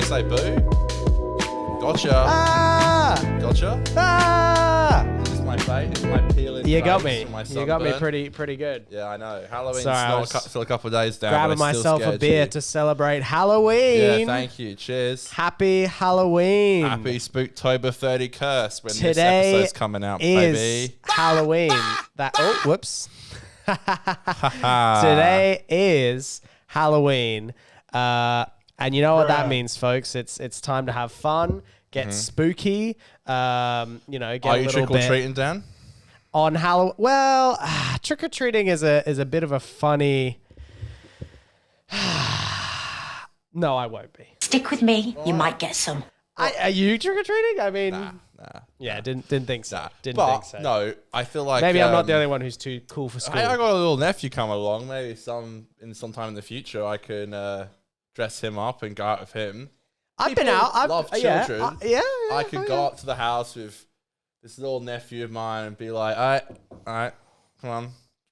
you say boo? Gotcha. Gotcha. This is my face. This is my peeling You face got me. from my You got me sunburn. pretty good. Yeah, I know. Halloween's Sorry, still a couple of days down. Grabbing but I still myself a scared beer you. to celebrate Halloween. Yeah, thank you. Cheers. Happy Halloween. Happy Spooktober 30 curse when this Today episode's coming out, is baby. Halloween. Whoops. Today is Halloween. And you know what that means, folks. It's time to have fun, get spooky, get Are a you little trick or bit treating, Dan? on Halloween. Well, trick-or-treating is a bit of a funny... No, I won't be. Stick with me, you might get some. Are you trick-or-treating? I mean... Nah. Yeah, didn't think so. Nah. Didn't But, think so. no, I feel like... Maybe I'm not the only one who's too cool for school. I got a little nephew come along. Maybe sometime in the future I can dress him up and go out with him. I've been out. I've love yeah, children. I could go up to the house with this little nephew of mine and be like, all right, come on,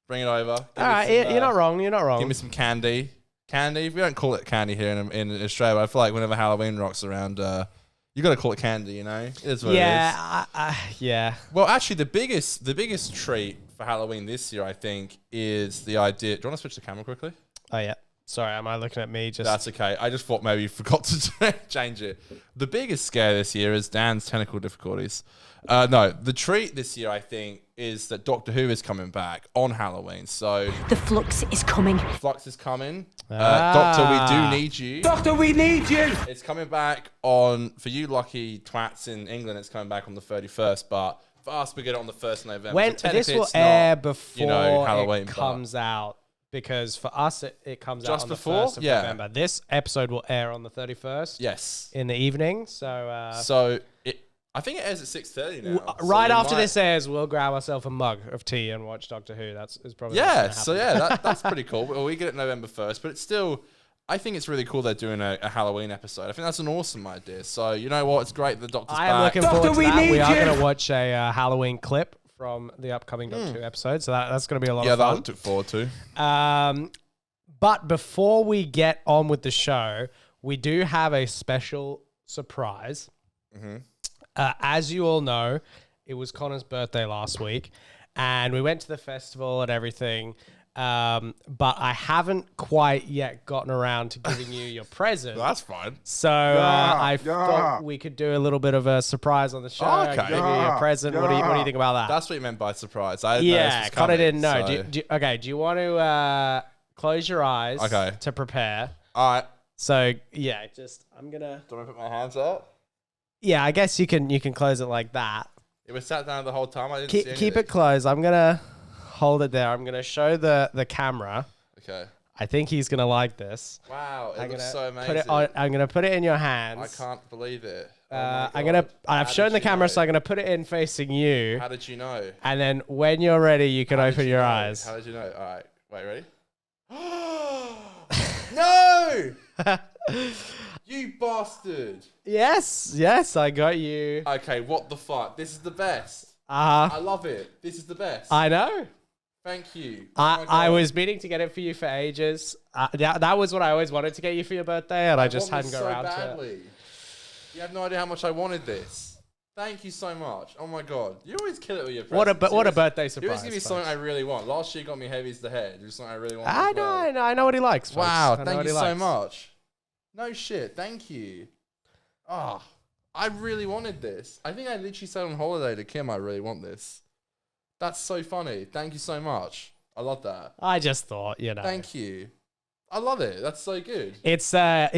bring it over. All right, you're not wrong. You're not wrong. Give me some candy. Candy. We don't call it candy here in Australia. But I feel like whenever Halloween rocks around, you got to call it candy. You know, it is what it is. Yeah. Well, actually, the biggest treat for Halloween this year, I think, is the idea. Do you want to switch the camera quickly? Oh yeah. Sorry, am I looking at me? That's okay. I just thought maybe you forgot to change it. The biggest scare this year is Dan's technical difficulties. No, the treat this year, I think, is that Doctor Who is coming back on Halloween. So The flux is coming. Flux is coming. Doctor, we do need you. Doctor, we need you! It's coming back on, for you lucky twats in England, it's coming back on the 31st, but for us, we get it on the 1st of November. When So this technically will it's not, air before Halloween, it but- comes out, because for us it comes out Just on before? the 1st of Yeah. November. This episode will air on the 31st. Yes. In the evening. So So I think it airs at 6:30 now. So right you after might- this airs, we'll grab ourselves a mug of tea and watch Doctor Who. That's is probably what's Yeah, gonna so happen. yeah, that's pretty cool. Well, we get it November 1st, but it's still, I think it's really cool they're doing a Halloween episode. I think that's an awesome idea. So you know what? It's great the Doctor's I am back. looking forward to we that. need We are you. going to watch a Halloween clip from the upcoming Doctor Who episode, so that's going to be a lot Yeah, of that I fun. look forward to. But before we get on with the show, we do have a special surprise. As you all know, it was Connor's birthday last week, and we went to the festival and everything. But I haven't quite yet gotten around to giving you your present. That's fine. So I thought we could do a little bit of a surprise on the show. Oh, I okay. could give you your present. What do you think about that? That's what you meant by surprise. I didn't know this Yeah, was Connor coming, didn't know. so- Do you want to close your eyes Okay. to prepare? All right. So yeah, I'm gonna. Do you want to put my hands up? Yeah, I guess you can close it like that. It was sat down the whole time. I didn't see Keep it anything. closed. I'm gonna hold it there. I'm gonna show the camera. Okay. I think he's gonna like this. Wow, it I'm looks gonna so amazing. put it on. I'm gonna put it in your I hands. can't believe it. Oh my I'm God. gonna. I've How shown did the you camera, know? so I'm gonna put it in facing you. How did you know? And then when you're ready, you can How did open you your know? eyes. How did you know? All right. Wait, ready? No! You bastard! Yes, I got you. Okay, what the fuck? This is the best. Uh, I love it. This is the best. I know. Thank you. Oh my I God. was meaning to get it for you for ages. That was what I always wanted to get you for your birthday, and I just want hadn't this got so around to it. badly. You have no idea how much I wanted this. Thank you so much. Oh my God. You always kill it with your presents. What a You birthday always surprise. give me something I really want. Last year you got me Heavy's the Head. It's something I really want. I as well. know, I know what he likes. folks. Wow, I know thank what you he so likes. much. No shit, thank you. Ah, I really wanted this. I think I literally said on holiday to Kim, I really want this. That's so funny. Thank you so much. I love that. I just thought, you know. Thank you. I love it. That's so good. It's a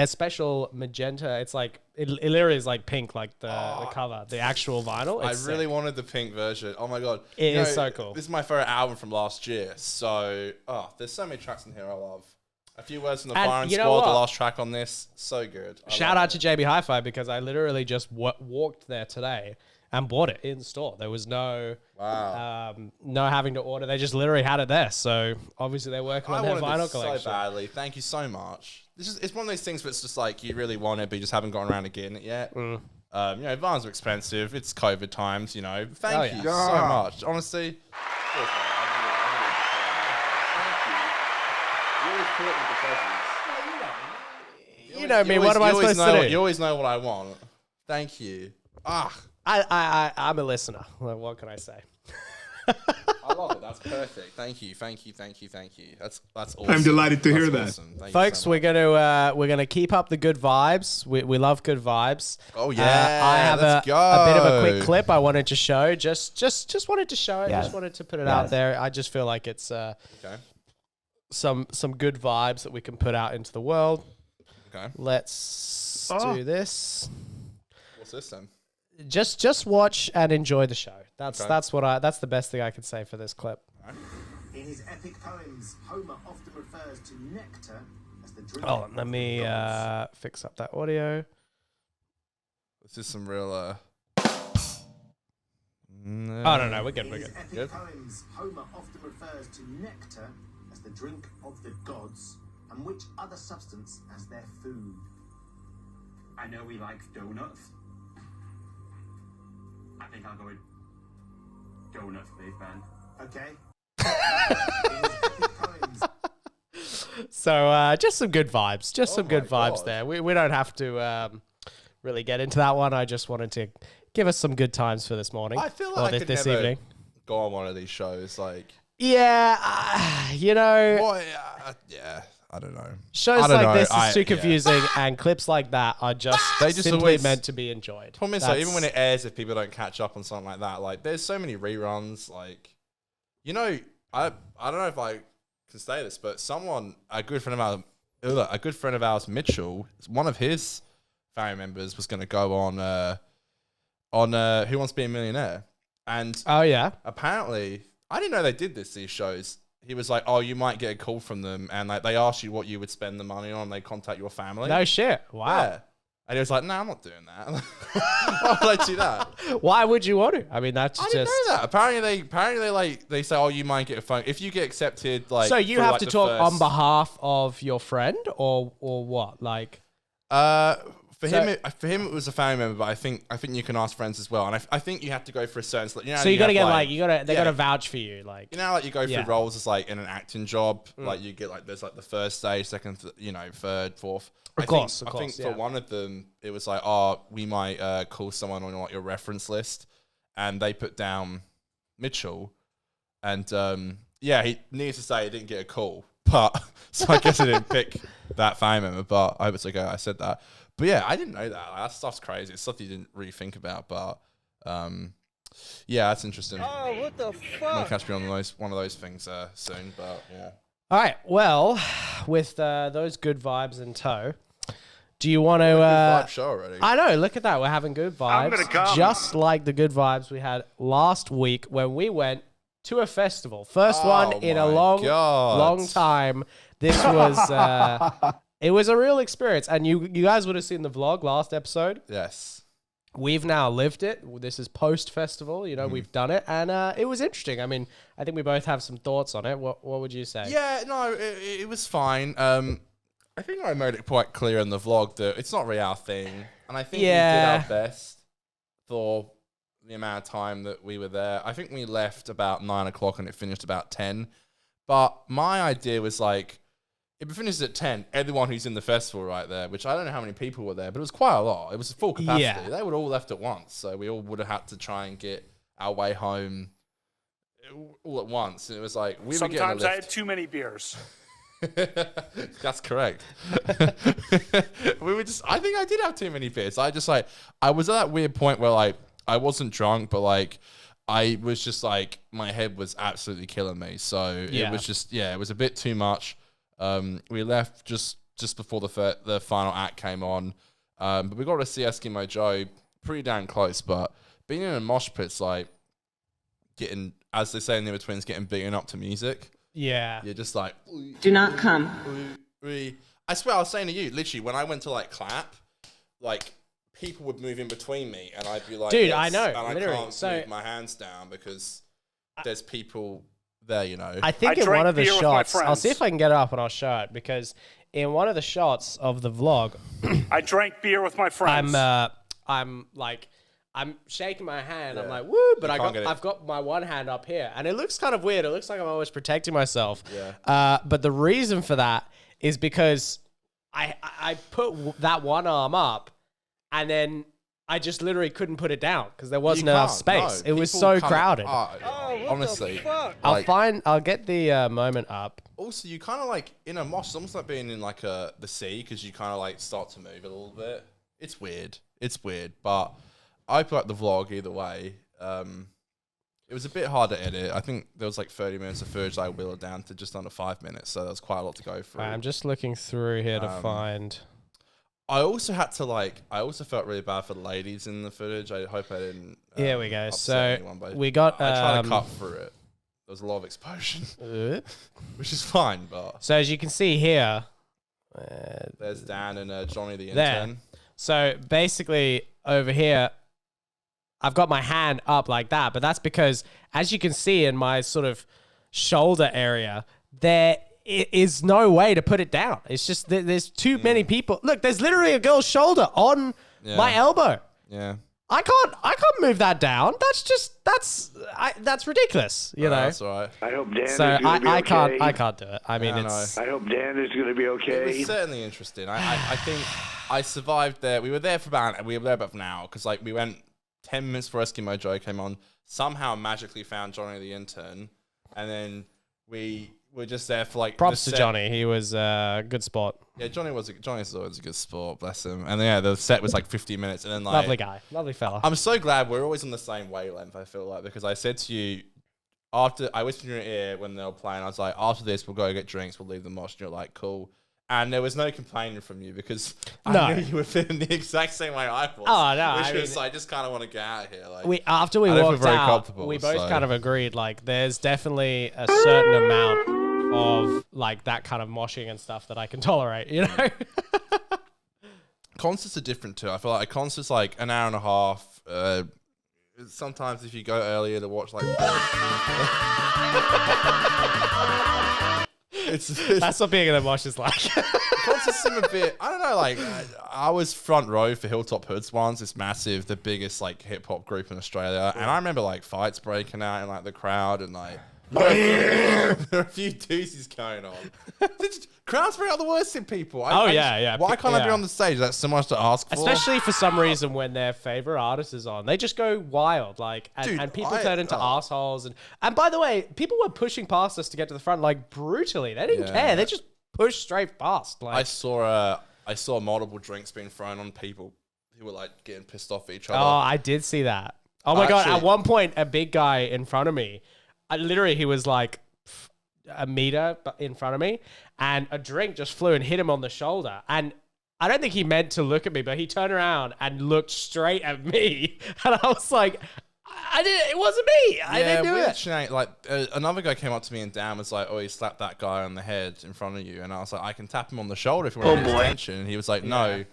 special magenta. It's like it literally is like pink, like the cover, the actual vinyl. I It's really sick. wanted the pink version. Oh my God. It You is know, so cool. This is my favorite album from last year. So, there's so many tracks in here I love. A Few Words from the And Firing you know Squad, the what? last track on this. So good. I Shout love out it. to JB Hi-Fi because I literally just walked there today and bought it in store. There was no no having to order. They just literally had it there. So obviously they're working I on their wanted vinyl this collection. so badly. Thank you so much. It's one of those things where it's just like you really want it, but you just haven't gotten around to getting it yet. You know, vines are expensive. It's COVID times. You know, thank yeah. you so much. Honestly, thank you. You always put it with the presents. You You know me. What am I supposed to do? You always know what I want. Thank you. I'm a listener. Well, what can I say? I love it. That's perfect. Thank you. That's awesome. I'm delighted to hear that. Awesome. Folks, so we're gonna keep up the good vibes. We love good vibes. Oh yeah, I have let's a go. bit of a quick clip I wanted to show. Just wanted to show it. Yes. Just wanted to put it out there. I just feel like it's Okay. some good vibes that we can put out into the world. Okay. Let's do this. What's this then? Just watch and enjoy the show. That's Okay. that's the best thing I can say for this clip. In his epic poems, Homer often refers to nectar as the drink. Oh, let me fix up that audio. This is some real. Oh no, we're good. In We're his good. epic Good. poems, Homer often refers to nectar as the drink of the gods, and which other substance as their food. I know we like donuts. I think I'll go with donuts, please, Ben. Okay. In his epic poems, So just some good vibes. Just Oh some good my vibes God. there. We don't have to really get into that one. I just wanted to give us some good times for this morning. I feel or like I could this never evening. go on one of these shows. Like, Yeah, you know, what? Yeah, I don't know. shows I don't like know. this is too confusing, and clips like that are just They just simply always- meant to be enjoyed. Problem is, like, even when it airs, if people don't catch up on something like that, like, there's so many reruns. Like, you know, I don't know if I can say this, but a good friend of ours, Mitchell, one of his family members was going to go on Who Wants to Be a Millionaire, and Oh yeah, apparently, I didn't know they did these shows. He was like, "Oh, you might get a call from them, and like they ask you what you would spend the money on. They contact your family." no shit. Wow. Yeah. And he was like, "No, I'm not doing that. Why would I do that?" Why would you want to? I mean, that's I just. didn't know that. Apparently they say, "Oh, you might get a phone if you get accepted." Like, So you for, have like, to the talk on first- behalf of your friend, or what? Like, For So- him it was a family member, but I think you can ask friends as well, and I think you have to go for a certain. You know, so you got to have, get like they got yeah. to vouch for you, like. You know, like you go through Yeah. roles as like in an acting job, like you get like there's like the first stage, second, third, fourth. Of course, I think yeah. for one of them, it was like, oh, we might call someone on like your reference list, and they put down Mitchell, and yeah, he needs to say he didn't get a call, but so I guess I didn't pick that family member, but I hope it's okay. I said that, but yeah, I didn't know that. Like, that stuff's crazy. It's stuff you didn't really think about, but yeah, that's interesting. Oh, what the I'm gonna fuck? catch me on one of those things soon, but yeah. All right. Well, with those good vibes in tow, do you want to? Vibe show already. I know. Look at that. We're having good vibes, gonna come. just like the good vibes we had last week when we went to a festival. First Oh one in a my God. long time. This was it was a real experience, and you guys would have seen the vlog last episode. Yes. We've now lived it. This is post festival. You know, we've done it, and it was interesting. I mean, I think we both have some thoughts on it. What would you say? Yeah, no, it was fine. I think I made it quite clear in the vlog that it's not really our thing, and I think we did Yeah. our best for the amount of time that we were there. I think we left about 9 o'clock and it finished about 10. But my idea was like, if it finishes at 10, everyone who's in the festival right there, which I don't know how many people were there, but it was quite a lot. It was full capacity. Yeah. They would all left at once, so we all would have had to try and get our way home all at once. And it was like, we were getting a Sometimes I lift. had too many beers. That's correct. I think I did have too many beers. I was at that weird point where like I wasn't drunk, but like I was just like my head was absolutely killing me. So Yeah. it was just it was a bit too much. We left just before the final act came on, but we got to see Eskimo Joe pretty damn close. But being in a mosh pit's like getting, as they say in the Twins, getting beaten up to music. Yeah. You're just like, Do not come. I swear I was saying to you, literally, when I went to like clap, like people would move in between me, and I'd be like, Dude, this, I know, and I literally. can't So- move my hands down because there's people there, you know. I think I in one drank of the beer with my shots, I'll friends. see if I can get it up and I'll show it, because in one of the shots of the vlog, I drank beer with my friends. I'm shaking my hand. I'm Yeah. like, woo, but You can't get it. I've got my one hand up here, and it looks kind of weird. It looks like I'm always protecting myself. Yeah. But the reason for that is because I put that one arm up, and then I just literally couldn't put it down because there wasn't enough space. No, it was people so come- crowded. Honestly, I'll get the moment up. Also, you kind of like in a mosh. It's almost like being in like the sea because you kind of like start to move a little bit. It's weird. But I put up the vlog either way. It was a bit hard to edit. I think there was like 30 minutes of footage. I whittled down to just under 5 minutes, so there was quite a lot to go through. I'm just looking through here to find. I also had to I also felt really bad for the ladies in the footage. I hope I didn't. Here we go. upset So anyone, but we got. I tried to cut through it. There was a lot of exposure, which is fine. But So as you can see here, there's Dan and Johnny the there. intern. So basically over here, I've got my hand up like that, but that's because as you can see in my sort of shoulder area, there is no way to put it down. It's just there's too many people. Look, there's literally a girl's shoulder on my elbow. Yeah. I can't move that down. That's ridiculous. You know. That's all right. I hope Dan So is going to be okay. I can't do it. I mean, Yeah, it's. I hope Dan is going to be It okay. was certainly interesting. I think I survived there. We were there for about an hour because like we went 10 minutes before Eskimo Joe came on. Somehow magically found Johnny the intern, and then we were just there for like Props the to set. Johnny. He was a good spot. Yeah, Johnny's always a good sport, bless him. And yeah, the set was like 50 minutes, and then like Lovely guy. Lovely fella. I'm so glad we're always on the same wavelength. I feel like because I said to you after I whispered in your ear when they were playing, I was like, after this we'll go get drinks, we'll leave the mosh. And you're like, cool. And there was no complaining from you because I knew you were feeling the exact same way I was. Oh, no, which I was mean- like, I just kind of want to get out of here. Like, After we I don't feel walked very out, comfortable, we both so- kind of agreed like there's definitely a certain amount of like that kind of moshing and stuff that I can tolerate, you know? concerts are different too. I feel like a concert's like an hour and a half. Sometimes if you go earlier to watch like it's That's what being in the mosh is like. concerts seem a bit. I don't know. Like I was front row for Hilltop Hoods once. It's massive, the biggest like hip hop group in Australia. And I remember like fights breaking out in like the crowd and like there are a few doozies going on. Crowds bring out the worst in people. Yeah. Why can't I be Yeah. on the stage? That's so much to ask for. Especially for some reason when their favorite artist is on. They just go wild, like, and, Dude, and people turn into assholes. And by the way, people were pushing past us to get to the front, like, brutally. They didn't care. They just pushed straight past. Like, I saw multiple drinks being thrown on people who were like getting pissed off at each other. oh, I did see that. Oh my God. At Actually- one point, a big guy in front of me, literally, he was like a meter in front of me, and a drink just flew and hit him on the shoulder. And I don't think he meant to look at me, but he turned around and looked straight at me. And I was like, it wasn't me. I didn't do it. Shenanigans. Like another guy came up to me and Dan was like, "Oh, he slapped that guy on the head in front of you," and I was like, "I can tap him on the shoulder if you want his attention." And he was like, "No,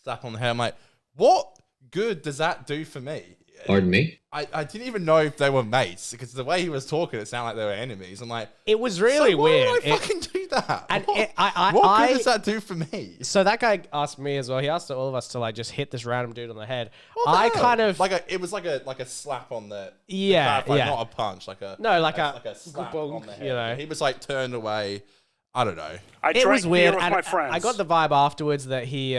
slap on the head." I'm like, "What good does that do for me?" Pardon me? I didn't even know if they were mates because the way he was talking, it sounded like they were enemies. I'm like, It was really so why weird. would I fucking do that? And what what good does that do for me? So that guy asked me as well. He asked all of us to like just hit this random dude on the head. What the I hell? kind of it was like a slap on the Yeah, to clarify, yeah. not a punch, like a like a slap bonk, on the head. you know. He was like turned away. I don't know. I it drank was weird. beer with And my friends. I got the vibe afterwards that he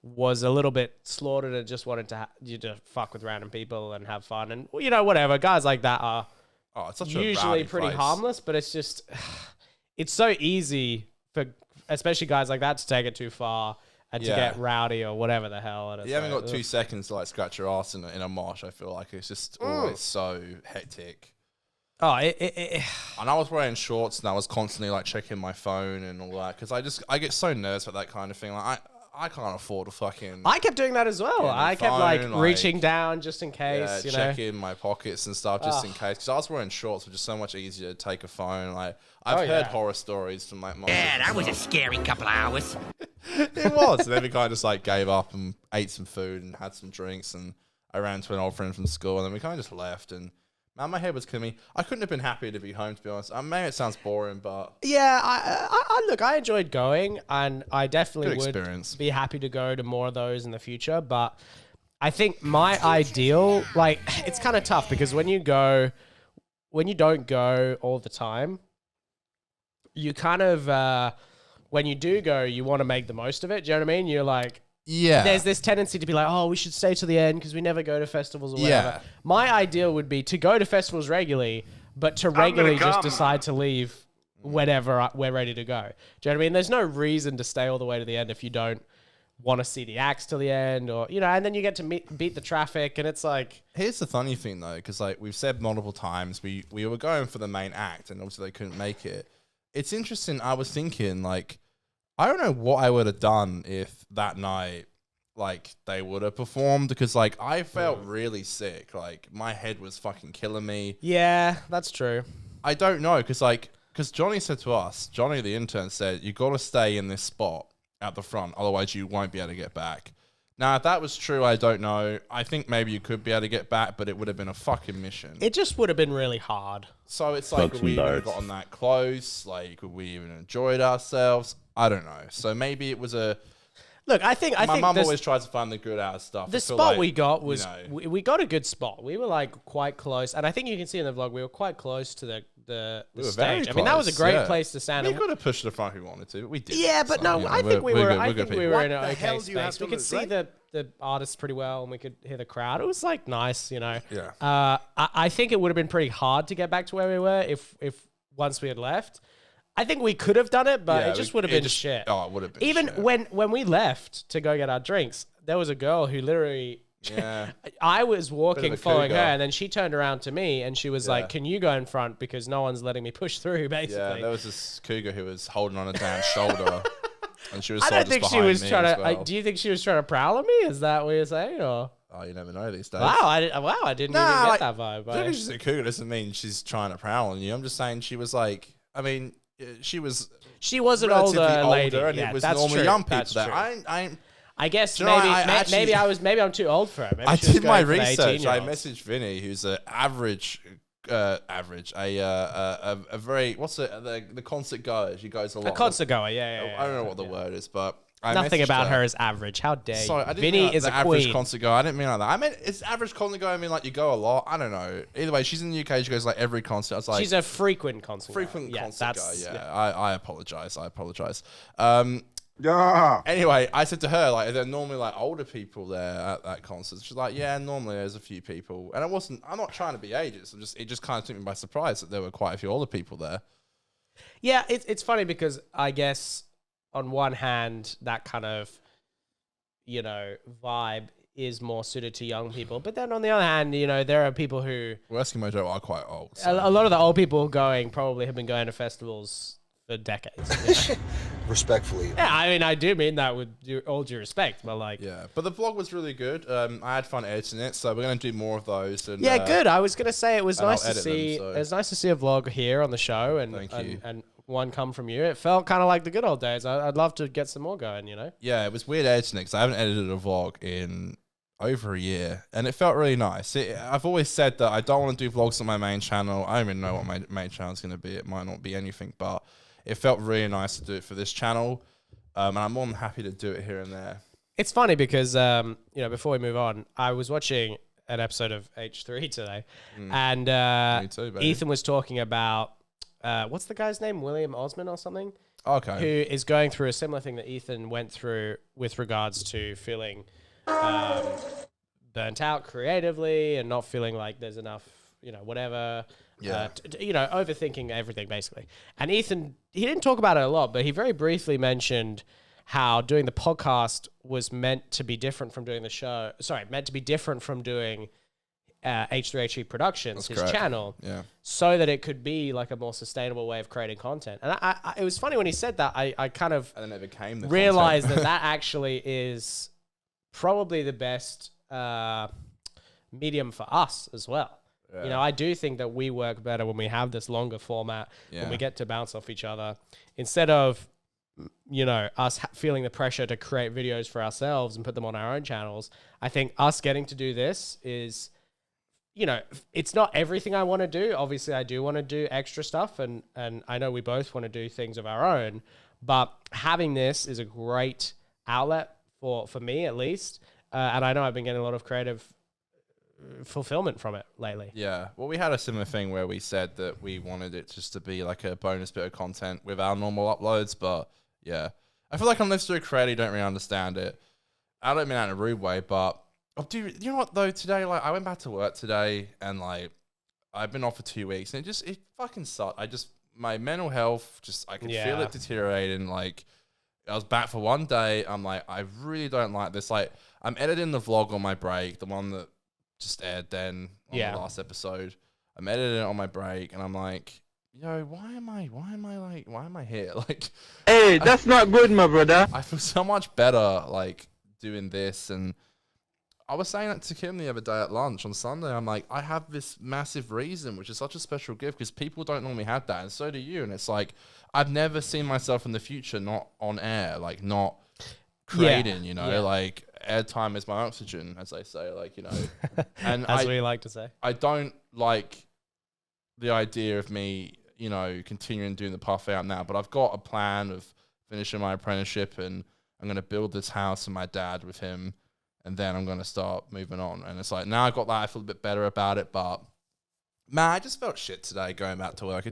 was a little bit slaughtered and just wanted to you to fuck with random people and have fun and you know whatever. Guys like that are Oh, it's such a usually rowdy pretty place. harmless, but it's just it's so easy for especially guys like that to take it too far and to Yeah. get rowdy or whatever the hell. And it's You haven't like, got 2 seconds to like scratch your ass in a mosh. I feel like it's just Mm. always so hectic. Oh, And I was wearing shorts and I was constantly like checking my phone and all that because I get so nervous about that kind of thing. Like I can't afford to fucking I kept doing that as well. Yeah, the I kept like phone, like- reaching down just in case, you know. checking my pockets and stuff just in case. Because I was wearing shorts, which is so much easier to take a phone. Like I've Oh, heard yeah. horror stories from like my Yeah, that was a scary couple of hours. It was. And then we kind of just like gave up and ate some food and had some drinks. And I ran to an old friend from school. And then we kind of just left. And man, my head was killing me. I couldn't have been happier to be home, to be honest. Maybe it sounds boring, but Yeah, I look, I enjoyed going, and I definitely Good would experience. be happy to go to more of those in the future. But I think my ideal, like, it's kind of tough because when you don't go all the time, you kind of when you do go, you want to make the most of it. Do you know what I mean? You're like, Yeah. there's this tendency to be like, oh, we should stay to the end because we never go to festivals or whatever. Yeah. My ideal would be to go to festivals regularly, but to regularly just decide to leave whenever we're ready to go. Do you know what I mean? There's no reason to stay all the way to the end if you don't want to see the acts till the end, or and then you get to beat the traffic, and it's like. Here's the funny thing though, because like we've said multiple times, we were going for the main act, and obviously they couldn't make it. It's interesting. I was thinking like, I don't know what I would have done if that night, like they would have performed, because like I felt really sick. Like my head was fucking killing me. Yeah, that's true. I don't know, because Johnny said to us, Johnny the intern said, you got to stay in this spot at the front, otherwise you won't be able to get back. Now, if that was true, I don't know. I think maybe you could be able to get back, but it would have been a fucking mission. It just would have been really hard. So it's like, would we even have gotten that close? Like, would we even enjoyed ourselves? I don't know. So maybe it was a... Look, I think my mum always tries to find the good out of stuff. The spot like, we got was we got a good spot. We were like quite close, and I think you can see in the vlog we were quite close to the stage. I mean, that was a great place to stand. We could have pushed the front if we wanted to, but we did. Yeah, but no, I think we were. I think we were in an What the hell okay do you have space. to We could lose, see right? the artists pretty well, and we could hear the crowd. It was like nice, Yeah. I think it would have been pretty hard to get back to where we were if once we had left. I think we could have done it, but it just would have been shit. Oh, it would have been even shit. when we left to go get our drinks, there was a girl who literally. Yeah. I was walking, following her, cougar. and then she turned around to me and she was like, "Can you go in front because no one's letting me push through?" Basically, Yeah, there was this cougar who was holding on a damn shoulder, and she was. I don't think she was trying to. Well. Do you think she was trying to prowl on me? Is that what you're saying? Or Oh, you never know these days. wow, I didn't even get that vibe. Just because she's a cougar doesn't mean she's trying to prowl on you. I'm just saying she was like. I mean, she was. She was an relatively older lady, and yeah, it was that's normally true. young people That's there. true. I guess Do you know, maybe actually- I'm too old for her. Maybe I she was did my going for the research. I 18-year-olds. messaged Vinny, who's a very the concert goer. She goes a lot. A concert goer, yeah. I don't know what the word is, but I Nothing messaged about her her is average. How dare you? Sorry, I didn't Vinny mean like is the a average queen. concert goer. I didn't mean like that. I mean, it's average concert goer. I mean, like you go a lot. I don't know. Either way, she's in the UK. She goes like every concert. I was like, She's a frequent concert goer. frequent Yeah, concert that's- goer. Yeah, yeah. I apologize. Anyway, I said to her, like, are there normally like older people there at concerts? She's like, yeah, normally there's a few people. And I'm not trying to be ageist. It just kind of took me by surprise that there were quite a few older people there. Yeah, it's funny because I guess on one hand that kind of vibe is more suited to young people, but then on the other hand, there are people who Well, Eskimo Joe are quite old. a So. lot of the old people going probably have been going to festivals for decades. Respectfully. Yeah, I mean, I do mean that with all due respect, but like, Yeah, but the vlog was really good. I had fun editing it, so we're gonna do more of those. And, yeah, good. I was gonna say it was and nice I'll to edit them, see. so- It was nice to see a vlog here on the show, and Thank you. and one come from you. It felt kind of like the good old days. I'd love to get some more going. Yeah, it was weird editing it because I haven't edited a vlog in over a year, and it felt really nice. I've always said that I don't want to do vlogs on my main channel. I don't even know what my main channel is going to be. It might not be anything, but it felt really nice to do it for this channel, and I'm more than happy to do it here and there. It's funny because before we move on, I was watching an episode of H3 today, and Me too, baby. Ethan was talking about what's the guy's name, William Osman or something, Okay. who is going through a similar thing that Ethan went through with regards to feeling burnt out creatively and not feeling like there's enough, whatever. Yeah. Overthinking everything basically. And Ethan, he didn't talk about it a lot, but he very briefly mentioned how doing the podcast was meant to be different from doing the show. Sorry, meant to be different from doing H3H3 Productions, his correct. channel, Yeah. so that it could be like a more sustainable way of creating content. And it was funny when he said that. I kind of And then it became the realized content. that actually is probably the best medium for us as well. Yeah. I do think that we work better when we have this longer format, when Yeah. we get to bounce off each other, instead of, us feeling the pressure to create videos for ourselves and put them on our own channels. I think us getting to do this is, it's not everything I want to do. Obviously, I do want to do extra stuff, and I know we both want to do things of our own, but having this is a great outlet for me, at least. And I know I've been getting a lot of creative fulfillment from it lately. Yeah. Well, we had a similar thing where we said that we wanted it just to be like a bonus bit of content with our normal uploads, but Yeah. I feel like unless you're a creator, you don't really understand it. I don't mean that in a rude way, but you know what though? Today, like I went back to work today, and like I've been off for 2 weeks, and it fucking sucked. My mental health I could feel it deteriorating. Like I was back for 1 day. I'm like, I really don't like this. Like I'm editing the vlog on my break, the one that just aired then on the last episode. I'm editing it on my break, and I'm like, yo, why am I here? Like, hey, that's not good, my brother. I feel so much better like doing this. And I was saying that to Kim the other day at lunch on Sunday. I'm like, I have this massive reason, which is such a special gift because people don't normally have that, and so do you. And it's like I've never seen myself in the future not on air, like not creating, you know, like airtime is my oxygen, as they say, like, you know. And as we like to say, I don't like the idea of me, you know, continuing doing the path out now, but I've got a plan of finishing my apprenticeship, and I'm going to build this house with my dad with him, and then I'm going to start moving on. And it's like, now I've got that, I feel a bit better about it, but man, I just felt shit today going back to work.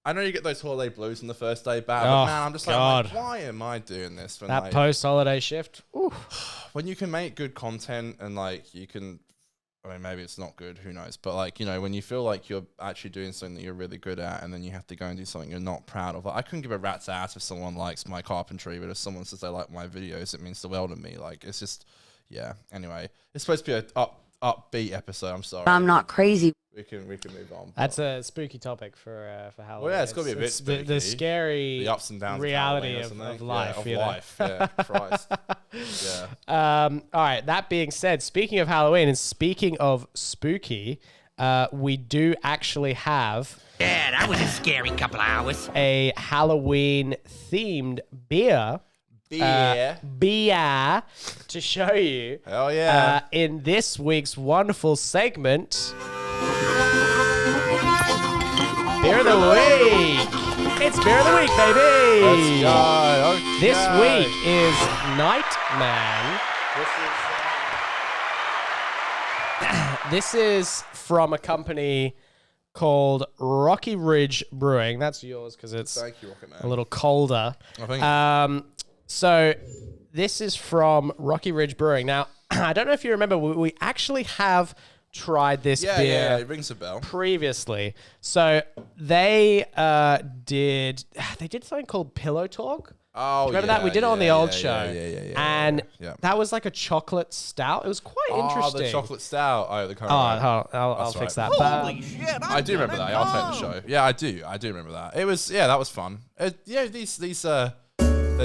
I know you get those holiday blues on the first day back, but man, I'm just like, why am I doing this? That like, post-holiday shift, when you can make good content and like you can, I mean, maybe it's not good, who knows? But like, you know, when you feel like you're actually doing something that you're really good at, and then you have to go and do something you're not proud of. Like, I couldn't give a rat's ass if someone likes my carpentry, but if someone says they like my videos, it means the world to me. Like, it's just, yeah. Anyway, it's supposed to be an upbeat episode. I'm sorry. I'm not crazy. We can move on. That's a spooky topic for Halloween. Well, yeah, it's got to be a bit spooky. The scary, the ups and downs reality of life. Yeah, of life. Yeah, Christ. Yeah. All right. That being said, speaking of Halloween and speaking of spooky, we do actually have. Yeah, that was a scary couple hours. A Halloween themed beer to show you. Hell yeah. In this week's wonderful segment, Beer of the Week. It's Beer of the Week, baby. Let's go. Okay. This week is Nightman. This is from a company called Rocky Ridge Brewing. That's yours because it's Thank you, Rocket Man. a little colder. Oh, So this is from Rocky Ridge Brewing. Now, I don't know if you remember, we actually have tried this beer. Yeah, it rings a bell. Previously. So they did something called Pillow Talk. Oh, Remember that? We did it on the old show. Yeah. And yeah. that was like a chocolate stout. It was quite interesting. The chocolate stout. Oh, the Conor. I'll fix that. Holy shit! I do remember that. I'll take the show. Yeah, I do. I do remember that. It was, that was fun. These they're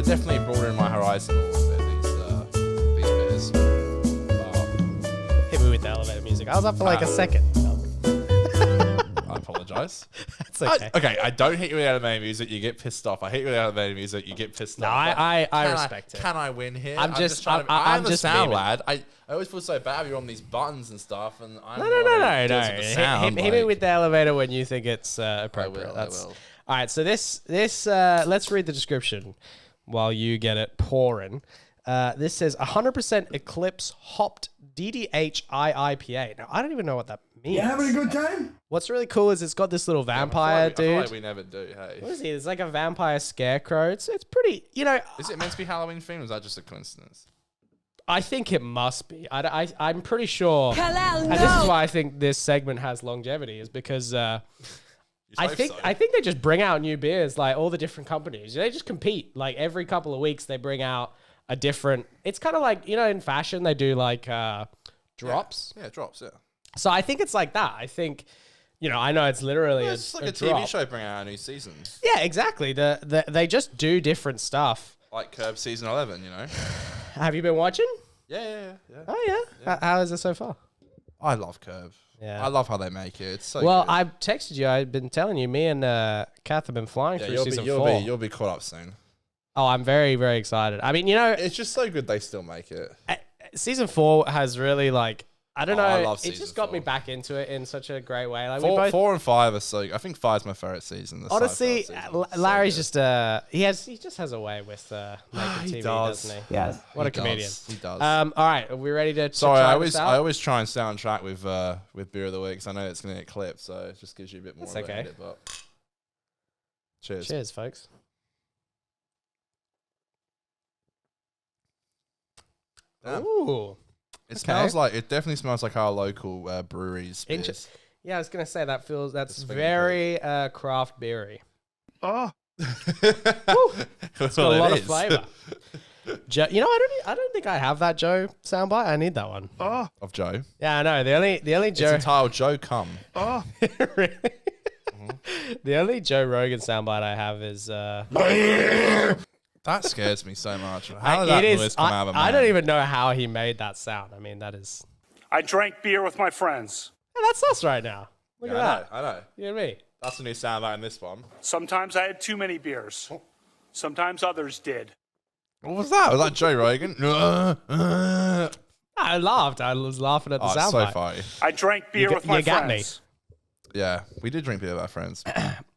definitely broadening my horizon a little bit, these beers. Hit me with the elevator music. I was up for like a second. I apologize. It's okay. I don't hit you with elevator music, you get pissed off. I hit you with elevator music, you get pissed off. I respect it. Can I win here? I'm just trying to. I'm just sound memeing. lad. I always feel so bad you're on these buttons and stuff, and I'm No. Hit me with the elevator when you think it's appropriate. I will. All right. So this let's read the description while you get it pouring. This says 100% Eclipse hopped DDHI IPA. Now I don't even know what that means. You having a good time? What's really cool is it's got this little vampire I feel dude. like we never do. Hey, What is he? It's like a vampire scarecrow. It's pretty. You know, is it meant to be Halloween themed, or is that just a coincidence? I think it must be. I'm pretty sure. And this is why I think this segment has longevity, is because I think they just bring out new beers, like all the different companies. They just compete. Like every couple of weeks, they bring out a different. It's kind of like, you know, in fashion they do like drops. Yeah, drops. Yeah. So I think it's like that. I think, you know, I know it's literally It's just like a TV drop. show bringing out a new season. Yeah, exactly. They just do different stuff. Like Curb season 11, you know. Have you been watching? Yeah. Oh yeah. How is it so far? I love Curb. Yeah. I love how they make it. It's so Well, good. I texted you. I've been telling you. Me and Kath have been flying through season 4. You'll be caught up soon. Oh, I'm very, very excited. I mean, you know, It's just so good they still make it. season 4 has really like, I don't know. I love it season just got me 4. back into it in such a great way. Like Four and 5 are so. I think 5's my favorite season. The honestly, sci-fi season. It's so Larry's good. just he just has a way with making TV, doesn't he? Yes. What a He comedian. does. He does. All right, are we ready to? Sorry, try I this out? always try and soundtrack with Beer of the Week because I know it's going to get clipped, so it just gives you a bit more. That's of an okay. edit, but cheers. Cheers, folks. Damn. Ooh. It smells like, it definitely smells like our local breweries. Inter- Yeah, I was gonna say that's It's very craft beery. Oh. It's got a lot of flavor. Joe, you know, I don't think I have that Joe soundbite. I need that one. Oh. Of Joe. Yeah, I know. The only Joe. It's entitled Joe Come. Oh. Really? The only Joe Rogan soundbite I have is. That scares me so much. How did that noise come out of a man? I don't even know how he made that sound. I mean, that is. I drank beer with my friends. Yeah, that's us right now. Look at that. I know. You and me. That's the new soundbite in this one. Sometimes I had too many beers. Sometimes others did. What was that? Was that Joe Rogan? I laughed. I was laughing at the soundbite. So funny. I drank beer with my friends. Yeah, we did drink beer with our friends.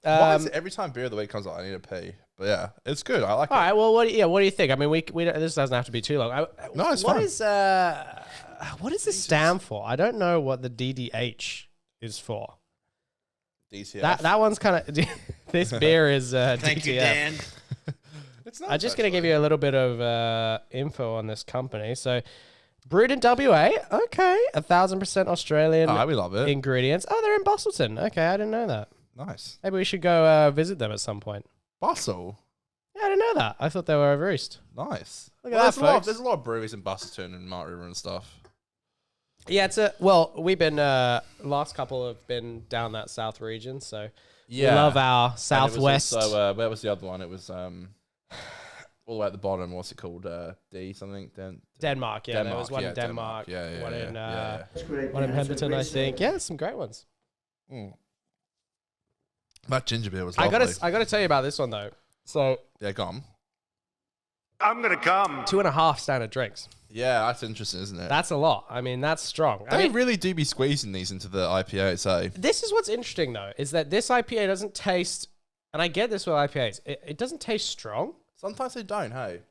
Why is it every time beer of the week comes out, I need to pee? But yeah, it's good. I like it. All right. Well, what do you think? I mean, we this doesn't have to be too long. No, it's fine. What does this stand for? I don't know what the DDH is for. DTF. That one's kind of. This beer is Thank DTF. you, Dan. It's nice, I'm just going to give you a little bit of info on this company. So, brewed in WA. Okay, 1,000% Australian. we love it. Ingredients. Oh, they're in Bostleton. Okay, I didn't know that. Nice. Maybe we should go visit them at some point. Bustle. Yeah, I didn't know that. I thought they were over east. Nice. Look at that, folks. There's a lot of breweries in Bustleton and Mart River and stuff. Yeah, we've been last couple have been down that south region, so we love our southwest. So where was the other one? It was all the way at the bottom. What's it called? D something. Denmark. Yeah, there was one in Denmark. Yeah. One in Pemberton, I think. Yeah, some great ones. That ginger beer was lovely. I gotta tell you about this one though. So yeah, go on. I'm gonna come. 2.5 standard drinks. Yeah, that's interesting, isn't it? That's a lot. I mean, that's strong. They really do be squeezing these into the IPAs, eh? This is what's interesting though, is that this IPA doesn't taste, and I get this with IPAs, it doesn't taste strong. Sometimes they don't, hey?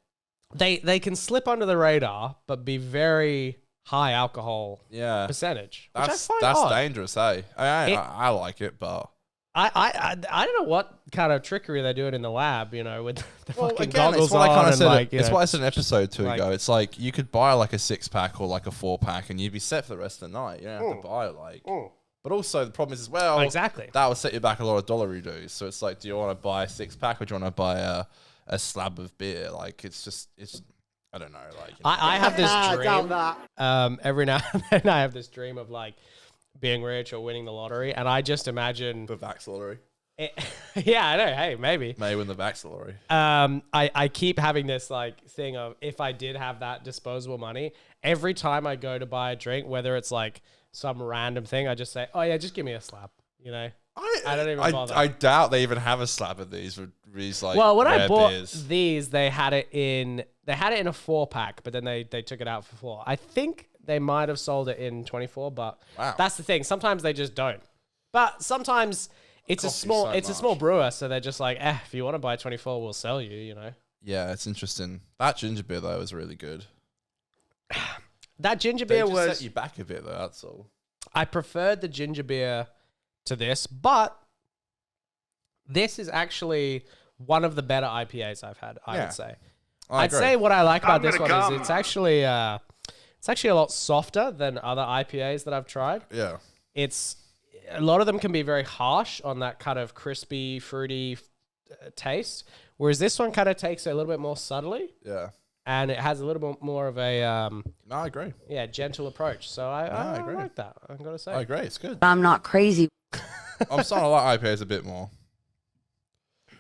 They can slip under the radar, but be very high alcohol percentage. Which I find that's odd. dangerous, hey? I like it, but... I don't know what kind of trickery they're doing in the lab, you know, with the fucking goggles it's what on. It's what I said an episode two ago. It's like you could buy like a 6-pack or like a 4-pack and you'd be set for the rest of the night. You don't have to buy it But also the problem is as well, exactly, that will set you back a lot of dollar dues. So it's like, do you want to buy a 6-pack or do you want to buy a slab of beer? Like it's I don't know. Like I have this dream. Every now and then I have this dream of like being rich or winning the lottery, and I just imagine the Vax lottery. Yeah, I know. Hey, maybe may win the Vax lottery. I keep having this like thing of if I did have that disposable money, every time I go to buy a drink, whether it's like some random thing, I just say, "Oh yeah, just give me a slab." You know, I don't even bother. I doubt they even have a slab of these like. Well, when I bought beers. these, they had it in a 4-pack, but then they took it out for 4. I think they might have sold it in 24, but that's the thing. Sometimes they just don't. But sometimes it's a small brewer, so they're just like, if you want to buy 24, we'll sell you, you know. Yeah, it's interesting. That ginger beer though was really good. That ginger beer set you back a bit though, that's all. I preferred the ginger beer to this, but this is actually one of the better IPAs I've had, I would say. I'd say what I like about this one is it's actually a lot softer than other IPAs that I've tried. Yeah. It's a lot of them can be very harsh on that kind of crispy, fruity taste, whereas this one kind of takes it a little bit more subtly. Yeah. And it has a little bit more of a no, I agree. Yeah, gentle approach. So I agree. Like that. I'm gonna say. I agree. It's good. I'm not crazy. I'm starting to like IPAs a bit more.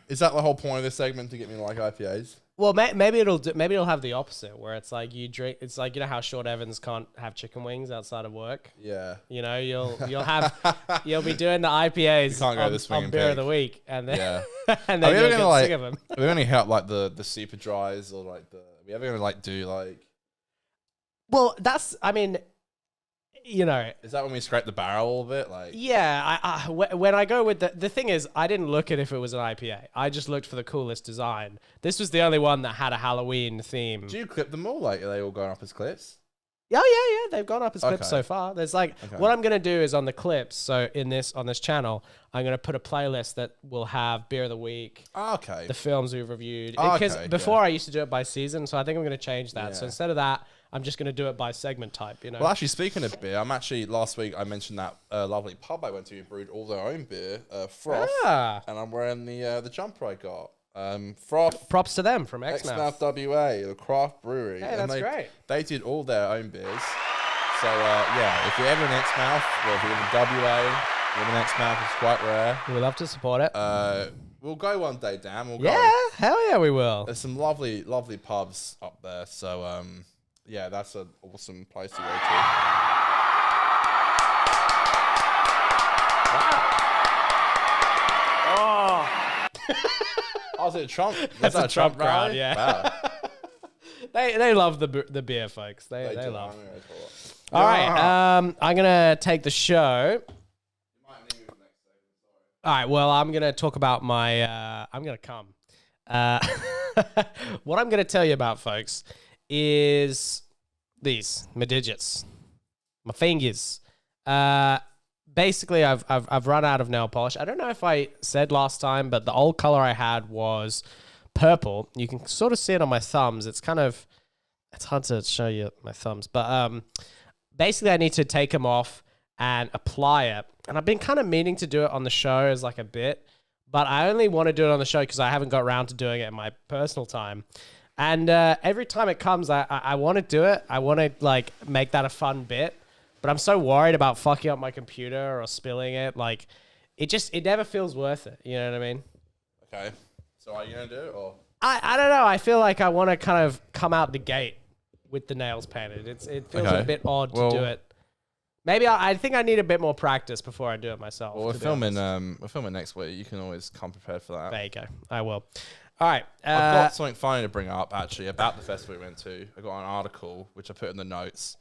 Is that the whole point of this segment, to get me to like IPAs? Well, maybe it'll have the opposite, where it's like you drink. It's like, you know how Short Evans can't have chicken wings outside of work. Yeah. You know, you'll be doing the IPAs on beer of the week, and then and then you'll get sick of them. Are we only help like the super dries or like the? Are we ever gonna like do like? Well, I mean, you know, is that when we scrape the barrel a bit? Like, yeah, when I go with the thing is, I didn't look at if it was an IPA. I just looked for the coolest design. This was the only one that had a Halloween theme. Do you clip them all? Like, are they all going up as clips? Oh yeah, they've gone up as clips so far. There's like, what I'm gonna do is on the clips. So on this channel, I'm gonna put a playlist that will have beer of the week. Okay. The films we've reviewed. Because before I used to do it by season, so I think I'm gonna change that. So instead of that, I'm just going to do it by segment type, you know? Well, actually, speaking of beer, last week I mentioned that lovely pub I went to who brewed all their own beer, Froth, and I'm wearing the jumper I got. Froth. Props to them from Exmouth WA, the craft brewery. Hey, that's great. They did all their own beers. So, if you're ever in Exmouth, or if you're in WA, you live in Exmouth, it's quite rare. We love to support it. We'll go one day, Dan. We'll yeah, go. hell yeah, we will. There's some lovely pubs up there. So, that's an awesome place to go to. Oh, Oh, is it a Trump? That's a Trump crowd, rally? yeah. Wow. They love the beer, folks. They do. love. I'm gonna go for it. All right, I'm gonna take the show. All right, well, I'm gonna talk about my. I'm gonna come. What I'm gonna tell you about, folks, is these my digits, my fingers. Basically, I've run out of nail polish. I don't know if I said last time, but the old color I had was purple. You can sort of see it on my thumbs. It's hard to show you my thumbs, but basically I need to take them off and apply it. And I've been kind of meaning to do it on the show as like a bit, but I only want to do it on the show because I haven't got around to doing it in my personal time. And every time it comes, I want to do it. I want to like make that a fun bit, but I'm so worried about fucking up my computer or spilling it. Like it never feels worth it. You know what I mean? Okay. So are you gonna do it or? I don't know. I feel like I want to kind of come out the gate with the nails painted. It feels Okay. a bit odd Well- to do it. Maybe I think I need a bit more practice before I do it myself. Well, we're to be filming. honest. We're filming next week. You can always come prepared for that. There you go. I will. All right. I've got something funny to bring up actually about the festival we went to. I got an article which I put in the notes.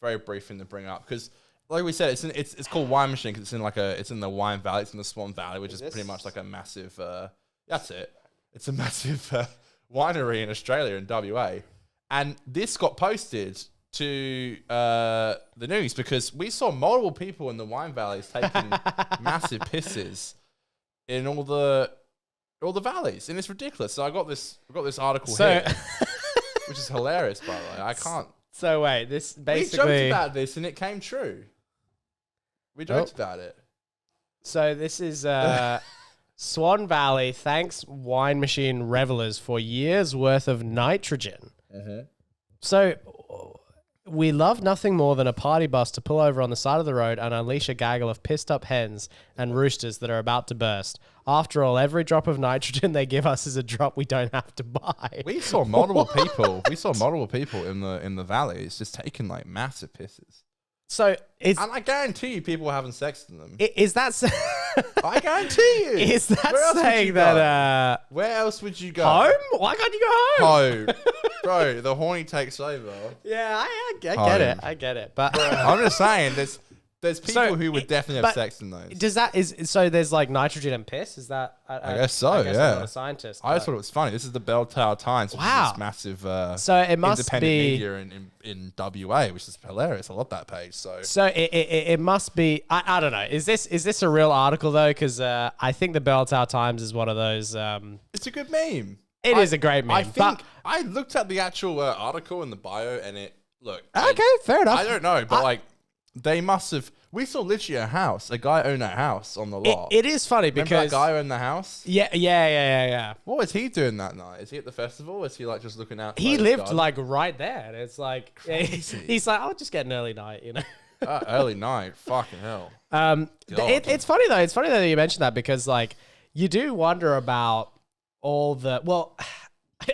Very brief thing to bring up because, like we said, it's called Wine Machine because it's in the Wine Valley. It's in the Swan Valley, which is pretty much like a massive. That's it. It's a massive winery in Australia in WA, and this got posted to the news because we saw multiple people in the wine valleys taking massive pisses in all the valleys, and it's ridiculous. So I got this article here, which is hilarious, by the way. I can't. So wait, this basically. We joked about this, and it came true. We joked about it. So this is Swan Valley thanks Wine Machine revelers for years worth of nitrogen. So we love nothing more than a party bus to pull over on the side of the road and unleash a gaggle of pissed up hens and roosters that are about to burst. After all, every drop of nitrogen they give us is a drop we don't have to buy. We saw multiple people. We saw multiple people in the valleys just taking like massive pisses. So And I guarantee you, people were having sex in them. is that I guarantee you. is that Where else would saying you that go? Where else would you go? home? Why can't you go home? Home. Bro, the horny takes over. Yeah, I get Home. it. I get it. But I'm just saying, there's people So, who would definitely have but sex in those. does that so there's like nitrogen and piss? Is that I guess so, I'm yeah. not a scientist. I just but- thought it was funny. This is the Bell Tower Times, which Wow. is this massive So it must independent be- media in WA, which is hilarious. I love that page. So So it must be. I don't know. Is this a real article though? Because I think the Bell Tower Times is one of those. it's a good meme. It is a great meme. I think I looked at the actual article in the bio, and Okay, fair enough. I don't know, but like they must have. We saw literally a house. A guy owned that house on the lot. It is funny Remember because that guy owned the house? yeah. What was he doing that night? Is he at the festival? Is he like just looking out? He his lived garden? like right there, and it's like Crazy. he's like, I'll just get an early night, you know. Early night. Fucking hell. It's funny though. It's funny that you mentioned that because like you do wonder about all the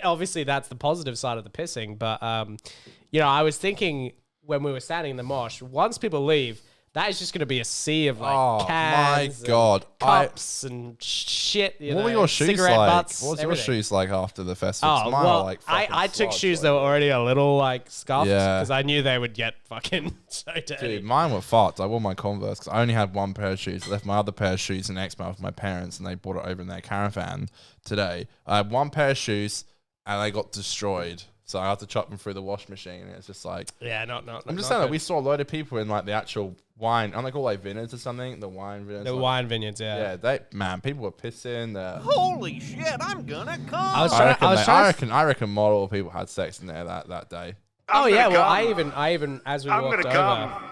obviously that's the positive side of the pissing, but I was thinking when we were standing in the mosh, once people leave, that is just going to be a sea of like Oh, cans, my God. and cups and shit. What were your shoes cigarette like? butts, What was everything. your shoes like after the festival? Oh, Mine well, were, like, fucking I took sludge, shoes like- that were already a little like scuffed Yeah. because I knew they would get fucking so dirty. Dude, mine were fucked. I wore my Converse because I only had one pair of shoes. I left my other pair of shoes in Exmouth with my parents, and they brought it over in their caravan today. I had one pair of shoes, and they got destroyed. So I had to chop them through the wash machine. And it's just like, Yeah, not. I'm just not saying that good. we saw a load of people in like the actual wine. Aren't they called like vineyards or something? The wine vineyards. the like- wine vineyards. Yeah. Yeah, people were pissing. Holy shit, I'm gonna come. I was I trying. reckon, I was I trying. reckon, I reckon multiple people had sex in there that day. Oh yeah, well come. I even as we I'm walked gonna over, come.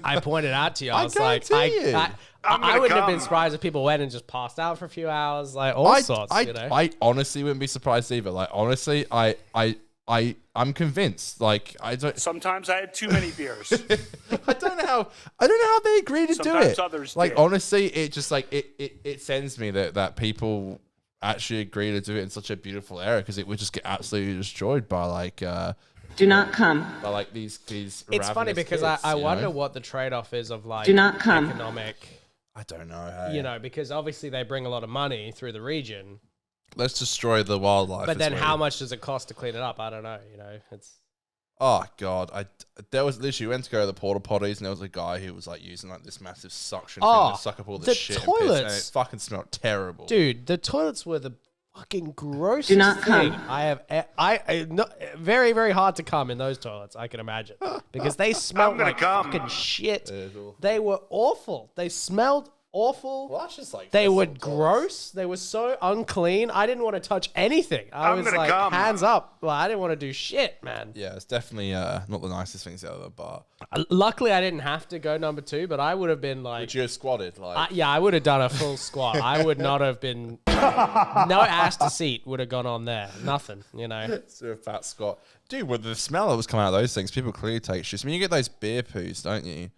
I pointed out to you. I was like, guarantee you. I'm I gonna wouldn't have been come. surprised if people went and just passed out for a few hours, like all sorts. You know, I honestly wouldn't be surprised either. Like honestly, I'm convinced. Like I don't. Sometimes I had too many beers. I don't know how they agree to do Sometimes it. others like did. honestly, it just like it sends me that people actually agree to do it in such a beautiful area, because it would just get absolutely destroyed by like Do not come. by like these. it's funny ravenous because kids, I you wonder know? what the trade-off is of like Do not come. economic. I don't know. Hey. You know, because obviously they bring a lot of money through the region, Let's destroy the wildlife. but as then well. how much does it cost to clean it up? I don't know. You know, it's Oh god, there was literally we went to go to the porta potties, and there was a guy who was like using like this massive suction thing to suck up all the the shit and piss, and toilets. it fucking smelled terrible. dude. The toilets were the fucking grossest Do not thing come. I have. No, very very hard to come in those toilets. I can imagine because they smelled gonna like come. fucking shit. It is awful. They were awful. They smelled awful. Well, that's just like They were festival gross. They were so unclean. I didn't want to touch anything. I I'm was gonna like, come. hands up. Like, I didn't want to do shit, man. Yeah, it's definitely not the nicest things ever, but Luckily, I didn't have to go number 2, but I would have been like, would you have squatted like? yeah, I would have done a full squat. I would not have been. No ass to seat would have gone on there. Nothing, you know. Sort of fat squat, dude. With the smell that was coming out of those things, people clearly take shit. I mean, you get those beer poos, don't you?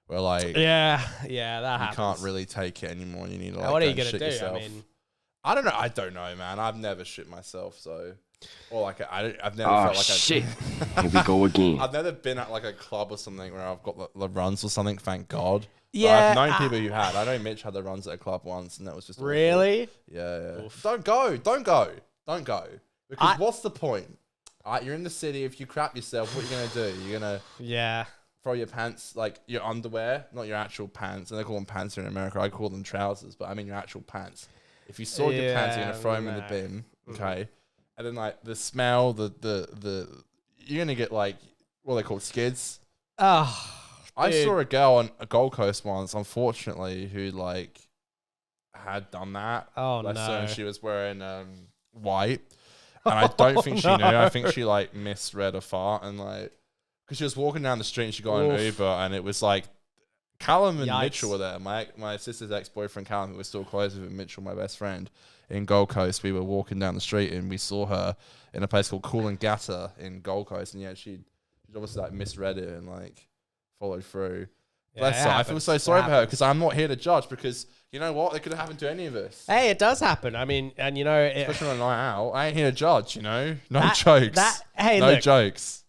Where like Yeah, that you happens. can't really take it anymore. You need to like What are go you and gonna shit do? yourself. I mean, I don't know, man. I've never shit myself, so or like I've never Oh felt like shit! Here we go again. I've never been at like a club or something where I've got the runs or something. Thank God. But Yeah, I've known people who had. I know Mitch had the runs at a club once, and that was just awful. really? Yeah. Don't go. Because what's the point? You're in the city. If you crap yourself, what are you gonna do? You're gonna Yeah. throw your pants, like your underwear, not your actual pants. And they call them pants here in America. I call them trousers, but I mean your actual pants. If you soiled your pants, you're gonna throw them in the bin, okay? And then like the smell, the you're gonna get like what are they called, skids. Oh, I dude. saw a girl on a Gold Coast once, unfortunately, who like had done that. Oh, like, so no. she was wearing white, and I don't think she knew. I think she like misread a fart, and like because she was walking down the street and she got an Oof. Uber, and it was like Callum and Yikes. Mitchell were there. My sister's ex-boyfriend Callum, who was still close with him, Mitchell, my best friend, in Gold Coast. We were walking down the street and we saw her in a place called Coolangatta in Gold Coast, and yeah, she'd obviously like misread it and like followed through. Yeah, Bless it her. I feel happens. so It sorry for her happens. because I'm not here to judge, because you know what? It could have happened to any of us. Hey, it does happen. I mean, and you know, Especially on a night out. I ain't here to judge, you know? No That- jokes. hey, no look. jokes.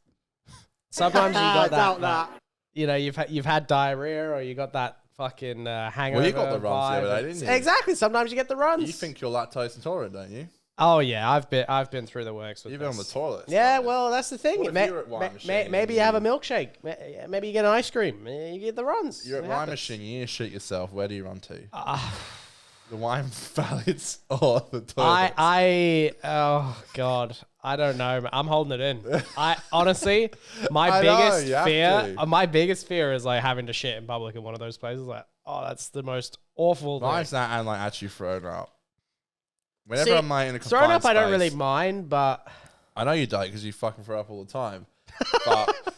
sometimes you got that. You know, you've had diarrhea or you got that fucking hangover. Well, you got the runs the other vibe. day, didn't you? Exactly. Sometimes you get the runs. You think you're lactose intolerant, don't you? Oh yeah, I've been through the works with You've been on the this. toilet. Yeah, so- well, that's the thing. What if you were at Wine Machine Maybe you have a and milkshake. Maybe you get an ice cream. You get the runs. You're at It Wine happens. Machine, you need to shit yourself. Where do you run to? The wine pallets or the toilet? Oh god, I don't know. Man. I'm holding it in. I honestly, my I know, biggest you have fear, to. my biggest fear is like having to shit in public in one of those places. Like, oh, that's the most awful thing. Mine's that and like actually thrown up. Whenever See, I'm like in a thrown confined up, I don't really space- mind, but I know you don't because you fucking throw up all the time. But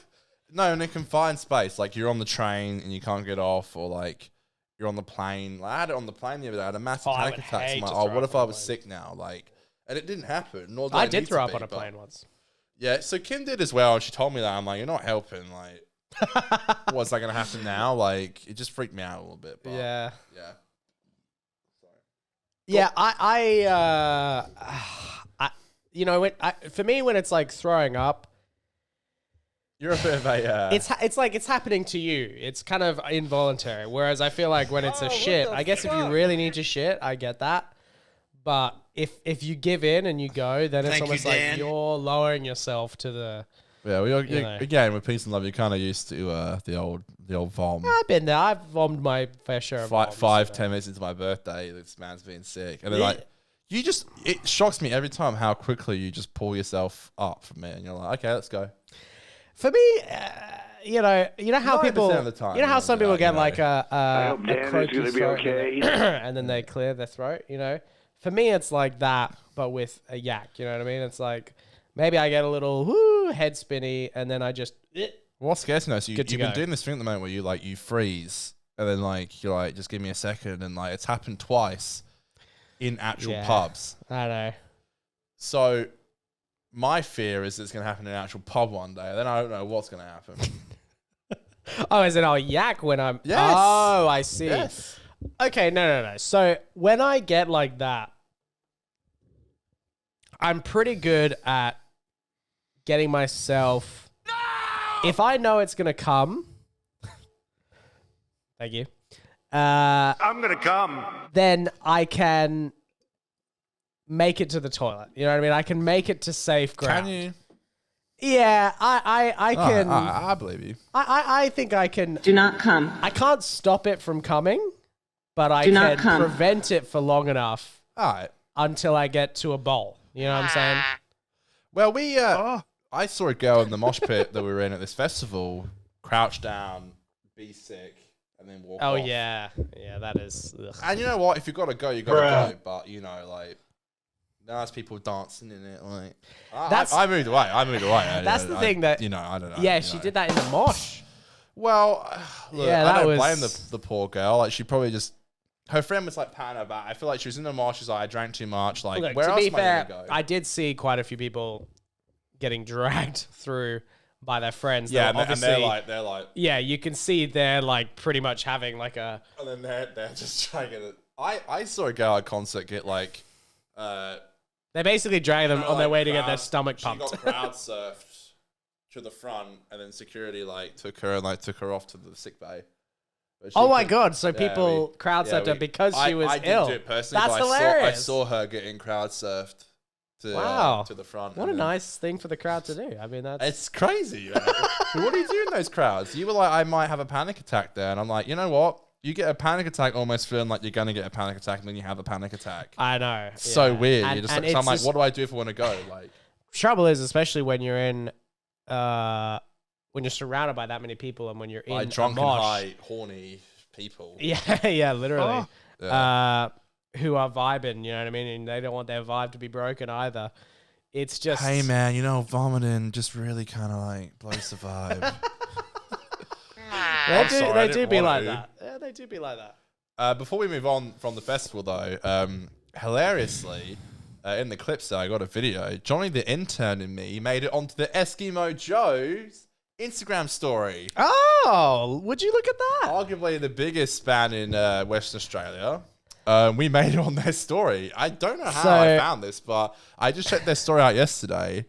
no, in a confined space, like you're on the train and you can't get off, or like you're on the plane. Like, I had it on the plane the other day. I had a massive Oh, I panic would attack. So I'm hate like, to oh, throw what up if on I a was plane. sick now? Like, and it didn't happen. Nor did I need did throw to up be, on a but- plane once. Yeah, so Kim did as well. She told me that. I'm like, you're not helping. Like, what's that gonna happen now? Like, it just freaked me out a little bit. But Yeah. yeah. Yeah, you know, for me, when it's like throwing up, You're a bit of a. it's like it's happening to you. It's kind of involuntary. Whereas I feel like when it's a shit, I guess if you really need to shit, I get that. But if you give in and you go, then it's almost like you're lowering yourself to the. Yeah, You know. again with peace and love, you're kind of used to the old vom. I've been there. I've vomed my fair share of voms, Five, you know. 10 minutes into my birthday, this man's being sick, and then Yeah. like it shocks me every time how quickly you just pull yourself up from it, and you're like, okay, let's go. For me, you know how 90% people, of the time, you know how you're some gonna people be get like, like I a hope Dan is croaky gonna be throat okay. and then they clear their throat. You know, for me, it's like that, but with a yak. You know what I mean? It's like maybe I get a little whoo head spinny, and then I just What scares me though, so you've to been go. doing this thing at the moment where you freeze and then you're like, just give me a second, and it's happened twice in actual pubs. I know. So my fear is it's going to happen in an actual pub one day. Then I don't know what's going to happen. Oh, is it I'll yak when I'm... Yes. Oh, I see. Yes. Okay, no. So when I get like that, I'm pretty good at getting myself... If I know it's going to come... Thank you. I'm gonna come. Then I can make it to the toilet. You know what I mean? I can make it to safe ground. Can you? Yeah, I can. I believe you. I think I can. Do not come. I can't stop it from coming, but I Do not can come. prevent it for long enough All right. until I get to a bowl. You know what I'm saying? Well, I saw a girl in the mosh pit that we were in at this festival crouch down, be sick, and then walk Oh off. yeah, that is. Ugh. And you know what? If you got to go, you got to go. But there's people dancing in it. I moved away. That's the thing that I don't know. Yeah, she did that in the mosh. Well, look, Yeah, that I don't was- blame the poor girl. She probably just her friend was patting her back. I feel like she was in the mosh. She's like, I drank too much. Look, Where to else be am fair, I gonna go? I did see quite a few people getting dragged through by their friends. Yeah, They were and they're like, yeah, you can see they're pretty much having a. and then they're just trying to get it. I saw a girl at a concert get They basically drag them on their way to get their crowd- stomach she pumped. got crowd surfed to the front, and then security took her and took her off to the sick bay. But she Oh my couldn't- god! So yeah, people crowd surfed her because she was I ill. didn't do it personally. That's but hilarious. I saw her getting crowd surfed to Wow. to the front. What a and then- nice thing for the crowd to do. I mean, that's It's crazy. Man. What do you do in those crowds? You were like, I might have a panic attack there, and I'm like, you know what? You get a panic attack almost feeling like you're gonna get a panic attack, and then you have a panic attack. I know. So yeah. weird. And- You're just and so I'm it's like, just- what do I do if I want to go? trouble is, especially when you're in, when you're surrounded by that many people, and when you're in Like a drunken, mosh. high, horny people. Yeah, literally. Yeah. Who are vibing, you know what I mean? And they don't want their vibe to be broken either. It's just... Hey man, vomiting just really kind of blows the vibe. They sorry, I they didn't do be want like to. that. Yeah, they do be like that. Before we move on from the festival, though, hilariously, in the clips there, I got a video. Johnny the intern and me made it onto the Eskimo Joe's Instagram story. Oh, would you look at that? Arguably the biggest span in Western Australia. We made it on their story. I don't know how I found this, but I just checked their story out yesterday,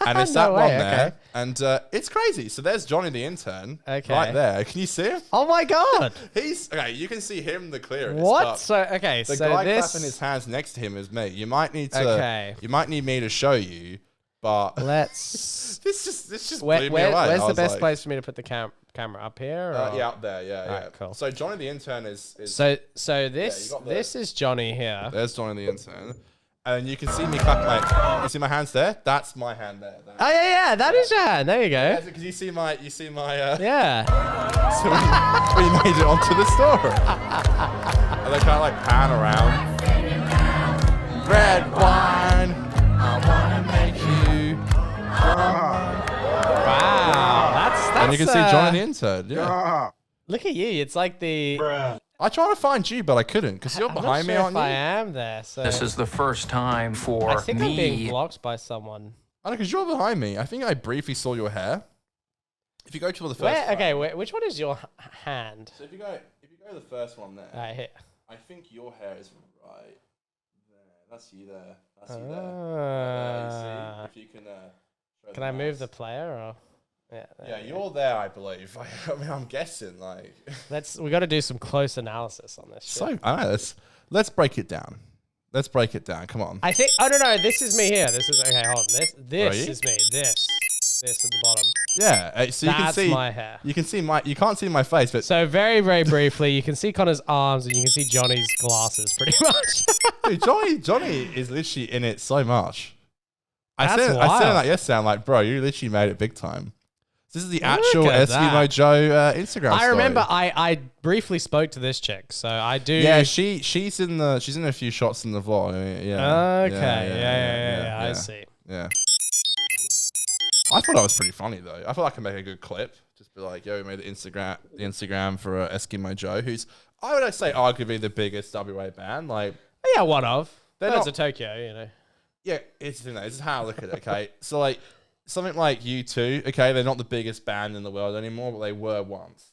and it's No that way, one there, okay. and it's crazy. So there's Johnny the intern, Okay. right there. Can you see him? Oh my god! He's okay. You can see him the clearest. What? but So okay, The so guy this. clapping his hands next to him is me. You might need to. Okay. You might need me to show you, but Let's. this just blew me away. Where's I the was best like, place for me to put the camera up here? Or? Yeah, up there. Yeah, Alright, yeah. cool. So Johnny the intern is So this you got the- this is Johnny here. there's Johnny the intern, and you can see me clap. You see my hands there? That's my hand there. Oh yeah, that is your hand. There you go. Because you see my Yeah. So we made it onto the story, and they kind of pan around. Red wine, I wanna make you. Wow. That's And you can see Johnny the intern. Yeah. Look at you. It's like the. I tried to find you, but I couldn't because you're I'm behind not me, sure aren't if you? I am there. So This is the first time for I think I'm being me. blocked by someone. I know because you're behind me. I think I briefly saw your hair. If you go to the first. Where? Okay. one- Which one is your hand? So if you go to the first one there, Right here. I think your hair is right there. That's you there. That's you there. Right there. You Ah. see? If you can. Show Can I move the mouse. player or? Yeah. there Yeah, we go. you're there, I believe. I mean, I'm guessing We got to do some close analysis on this. Shit. So I know. Let's break it down. Let's break it down. Come on. I think. Oh no, this is me here. This is okay. Hold on. This you? is me. This at the bottom. Yeah. So you can That's see my hair. You can see you can't see my face, but So very briefly, you can see Connor's arms and you can see Johnny's glasses, pretty much. dude, Johnny is literally in it so much. I That's said wild. that yesterday. I'm like, bro, you literally made it big time. This is the actual at Eskimo that. Joe Instagram. I remember story. I briefly spoke to this chick, so I do. Yeah, she's in a few shots in the vlog. Yeah. Okay. Yeah. I see. Yeah. I thought that was pretty funny though. I thought I could make a good clip. Just be like, yo, we made the Instagram for Eskimo Joe, who's I would say arguably the biggest WA band. Like, Yeah, one of. They're Birds not- of Tokyo, you know. yeah, it's the thing though. This is how I look at it. Okay, so like something like U2. Okay, they're not the biggest band in the world anymore, but they were once.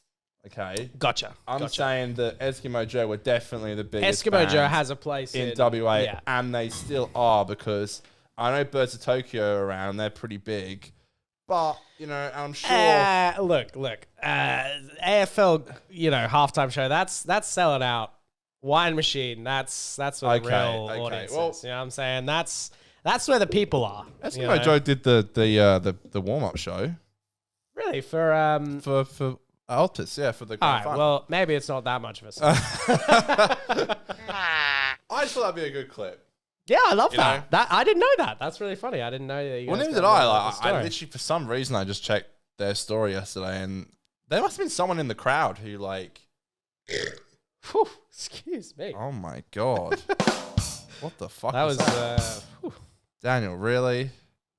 Okay, Gotcha. I'm gotcha. saying that Eskimo Joe were definitely the biggest. Eskimo band Joe has a place in WA, Yeah. and they still are because I know Birds of Tokyo are around. They're pretty big, but you know, I'm sure. Look. AFL, you know, halftime show. That's selling out. Wine Machine. That's where the Okay, real okay. audience Well- is. You know what I'm saying? That's where the people are. Eskimo you know? Joe did the warm up show Really for for Altus, yeah, for the All grand right. final. Well, maybe it's not that much of a song. I just thought that'd be a good clip. Yeah, I love You that. know? That I didn't know that. That's really funny. I didn't know that. You Well, guys neither got did I. the Like, I story. literally, for some reason, I just checked their story yesterday, and there must have been someone in the crowd who, like, Whew, excuse me. oh my god, what the fuck? That is was that? Daniel, really?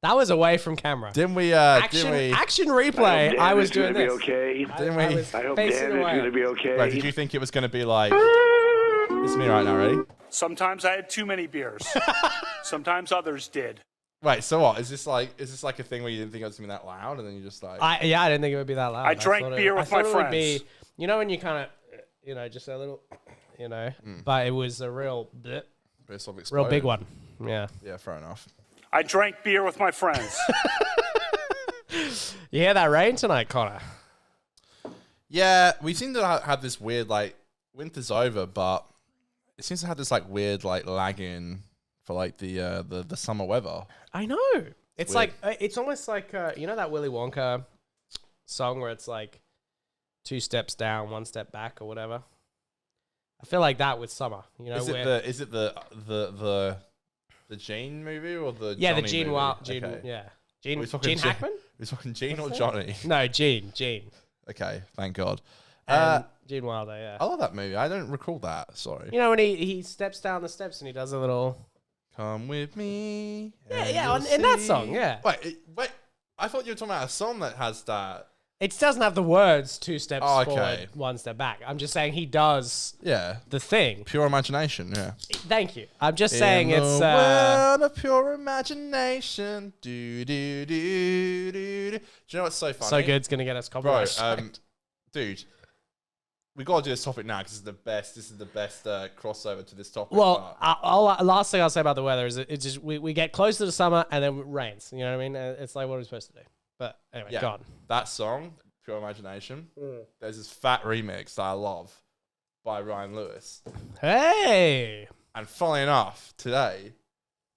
that was away from camera. Didn't we? Action Didn't we? action replay. I was doing this. Okay. Didn't we? I was I hope facing Dan is away. going to be okay. Wait, did you think it was going to be like? This is me right now. Ready? Sometimes I had too many beers. Sometimes others did. Wait. So what? Is this like a thing where you didn't think it was going to be that loud, and then you just like? I didn't think it would be that loud. I drank thought beer I with my thought it would friends. be, you know, when you kind of, you know, just a little, you know, Mm. but it was a real, Bit of real big exploded. one. Yeah. Yeah, fair enough. I drank beer with my friends. You hear that rain tonight, Connor? Yeah, we seem to have this weird like winter's over, but it seems to have this like weird like lag in for like the summer weather. I know. It's Weird. like it's almost like you know that Willy Wonka song where it's like 2 steps down, 1 step back, or whatever. I feel like that with summer. You know, Is it where- the Gene movie or the yeah, Johnny the Gene movie? Wild, Gene, Okay. yeah, Are Gene, we talking Gene Gene- Hackman? We're talking Gene or What's that? Johnny? No, Gene. Okay, thank God. And Gene Wilder, yeah. I love that movie. I don't recall that. Sorry. You know when he steps down the steps and he does a little Come with me. yeah and yeah you'll in that see. song, yeah. Wait. I thought you were talking about a song that has that. It doesn't have the words 2 steps Oh, okay. forward, 1 step back. I'm just saying he does Yeah. the thing. Pure imagination. Yeah. Thank you. I'm just saying In it's the world of pure imagination. Do do do do do. Do you know what's so funny? so good. It's gonna get us bro. copyright. Dude, we gotta do this topic now because this is the best crossover to this topic. Well, but- last thing I'll say about the weather is it's just we get close to the summer and then it rains. You know what I mean? It's like what are we supposed to do? But anyway, yeah, go on. that song, Pure Imagination. There's this fat remix that I love by Ryan Lewis. Hey, And funnily enough, today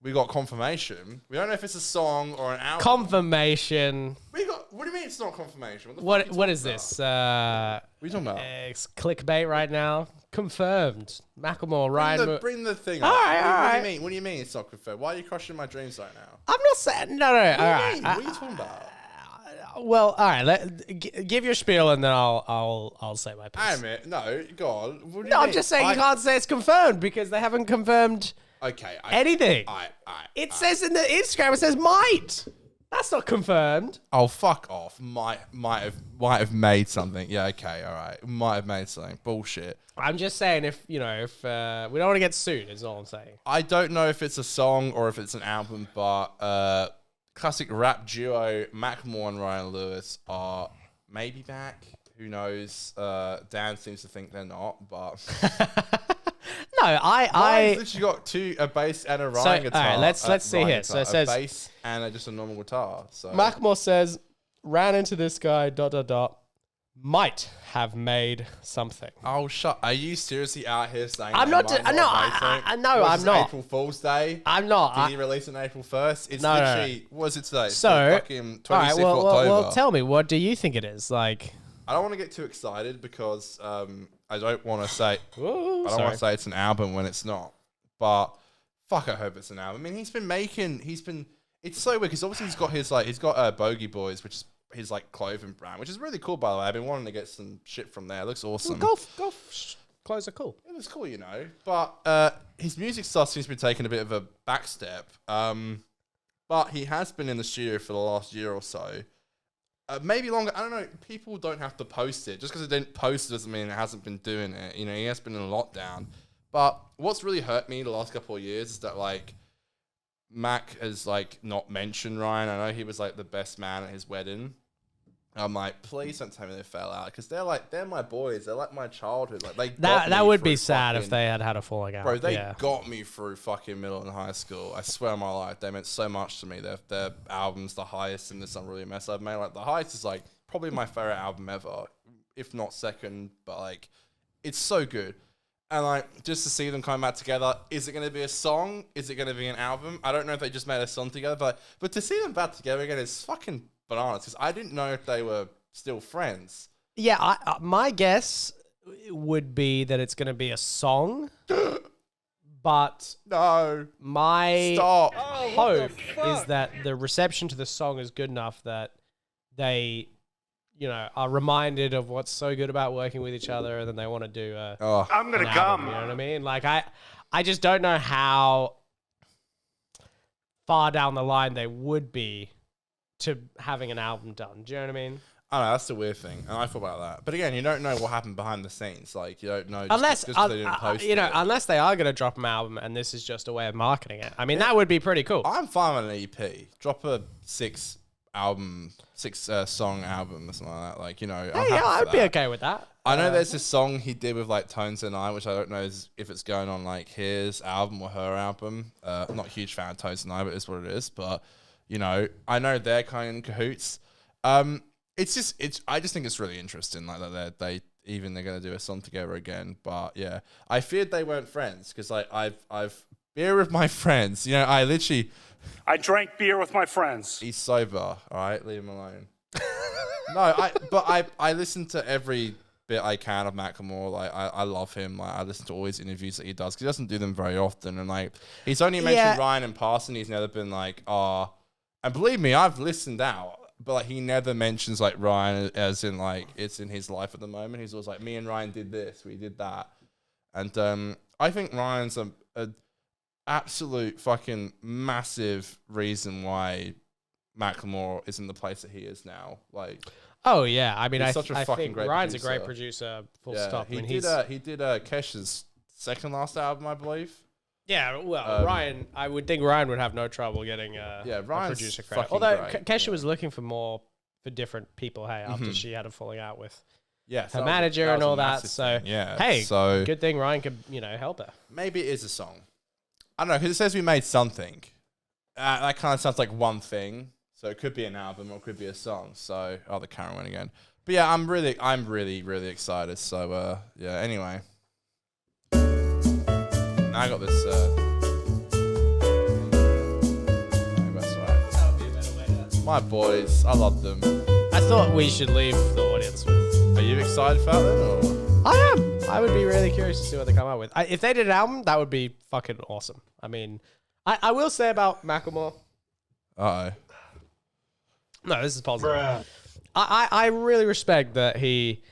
we got confirmation. We don't know if it's a song or an album. confirmation. We got. What do you mean it's not confirmation? The What fuck are you what talking is about? this? What are you talking about? It's clickbait right now. Confirmed. Macklemore, Ryan. Bring the thing All up. right, What all do right. you mean? What do you mean it's not confirmed? Why are you crushing my dreams right now? I'm not saying no. All What do you right. mean? What are you talking about? Well, all right. Give your spiel and then I'll say my piece. I admit, no, go on. What do you No, I'm mean? just saying you can't say it's confirmed because they haven't confirmed Okay. anything. It I- says in the Instagram, it says might. That's not confirmed. Oh, fuck off. Might have made something. Yeah, okay, all right. Might have made something. Bullshit. I'm just saying if we don't want to get sued, is all I'm saying. I don't know if it's a song or if it's an album, but classic rap duo Macklemore and Ryan Lewis are maybe back. Who knows? Dan seems to think they're not, but No, Ryan's literally got a bass and a Ryan So, guitar. alright, let's see Ryan here. guitar, So it says- a bass and just a normal guitar. So Macklemore says ran into this guy. ... Might have made something. oh shut! Are you seriously out here saying I'm they not. might No, have made something? no, Was I'm this not. April Fool's Day. I'm not. Did he release on April 1st? It's No, no, no. literally, what is it today? It's So, fucking 26th all right. October. Well, tell me, what do you think it is? Like, I don't want to get too excited because I don't want to say ooh, I don't want to say it's an album when it's not. But fuck, I hope it's an album. I mean, it's so weird because obviously he's got Bogey Boys, which is his like clothing brand, which is really cool by the way. I've been wanting to get some shit from there. It looks awesome. golf clothes are cool. It was cool, you know. But his music stuff seems to be taking a bit of a back step. but he has been in the studio for the last year or so. Maybe longer. I don't know. People don't have to post it. Just because it didn't post it doesn't mean it hasn't been doing it. You know, he has been in lockdown. But what's really hurt me the last couple of years is that, like, Mac has, like, not mentioned Ryan. I know he was, like, the best man at his wedding. I'm like, please don't tell me they fell out, because they're my boys. They're like my childhood. Like, they got That me would be through sad if fucking- they had a falling out. Bro, they yeah. got me through fucking middle and high school. I swear on my life, they meant so much to me. Their album's the highest in this Unruly Mess I've made. Like, the highest is, like, probably my favorite album ever, if not second. But, like, it's so good. And, like, just to see them come back together, is it going to be a song? Is it going to be an album? I don't know if they just made a song together, but to see them back together again is fucking bananas, because I didn't know if they were still friends. Yeah, my guess would be that it's going to be a song, but No. my Stop. hope is that the reception to the song is good enough that they, you know, are reminded of what's so good about working with each other, and then they want to do Oh. I'm gonna an album, come. you know what I mean? Like, I just don't know how far down the line they would be to having an album done. Do you know what I mean? I don't know, that's the weird thing, and I thought about that. But again, you don't know what happened behind the scenes. Like, you don't know Unless, just 'cause they didn't post you know, it. unless they are going to drop an album and this is just a way of marketing it. I mean, that would be pretty cool. I'm fine with an EP. Drop a six song album or something like that. Like, you know, I'm Hey, yeah, happy for I'd be that. okay with that. I know there's this song he did with, like, Tones and I, which I don't know if it's going on, like, his album or her album. I'm not a huge fan of Tones and I, but it's what it is. But, you know, I know they're kind of in cahoots. I just think it's really interesting, like, that they're going to do a song together again. But yeah, I feared they weren't friends, because, like, I've beer with my friends. You know, I drank beer with my friends. he's sober. All right, leave him alone. I listen to every bit I can of Macklemore. Like, I love him. Like, I listen to all his interviews that he does, because he doesn't do them very often. And, like, he's only mentioned Ryan in passing. He's never been like, and believe me, I've listened out. But, like, he never mentions, like, Ryan as in, like, it's in his life at the moment. He's always like, me and Ryan did this, we did that. And I think Ryan's a absolute fucking massive reason why Macklemore is in the place that he is now. Like, Oh yeah, I mean, He's I such a fucking think great Ryan's a producer. great producer. Full yeah, stop. I he mean, did Kesh's second last album, I believe. yeah. Well, Ryan, I would think Ryan would have no trouble getting a Ryan's producer credit. fucking Although great, Kesha yeah. was looking for different people. Hey, after she had a falling out with Yeah, her manager and all that. So yeah, hey, so good thing Ryan could help her. maybe it is a song. I don't know, because it says we made something. That kind of sounds like one thing. So it could be an album or it could be a song. So, the camera went again. But yeah, I'm really, really excited. So, yeah, anyway. I got this, that's right. My boys, I love them. I thought we should leave the audience with. Are you excited about them, or? I am. I would be really curious to see what they come up with. If they did an album, that would be fucking awesome. I mean, I will say about Macklemore. Uh-oh. No, this is positive. I really respect that he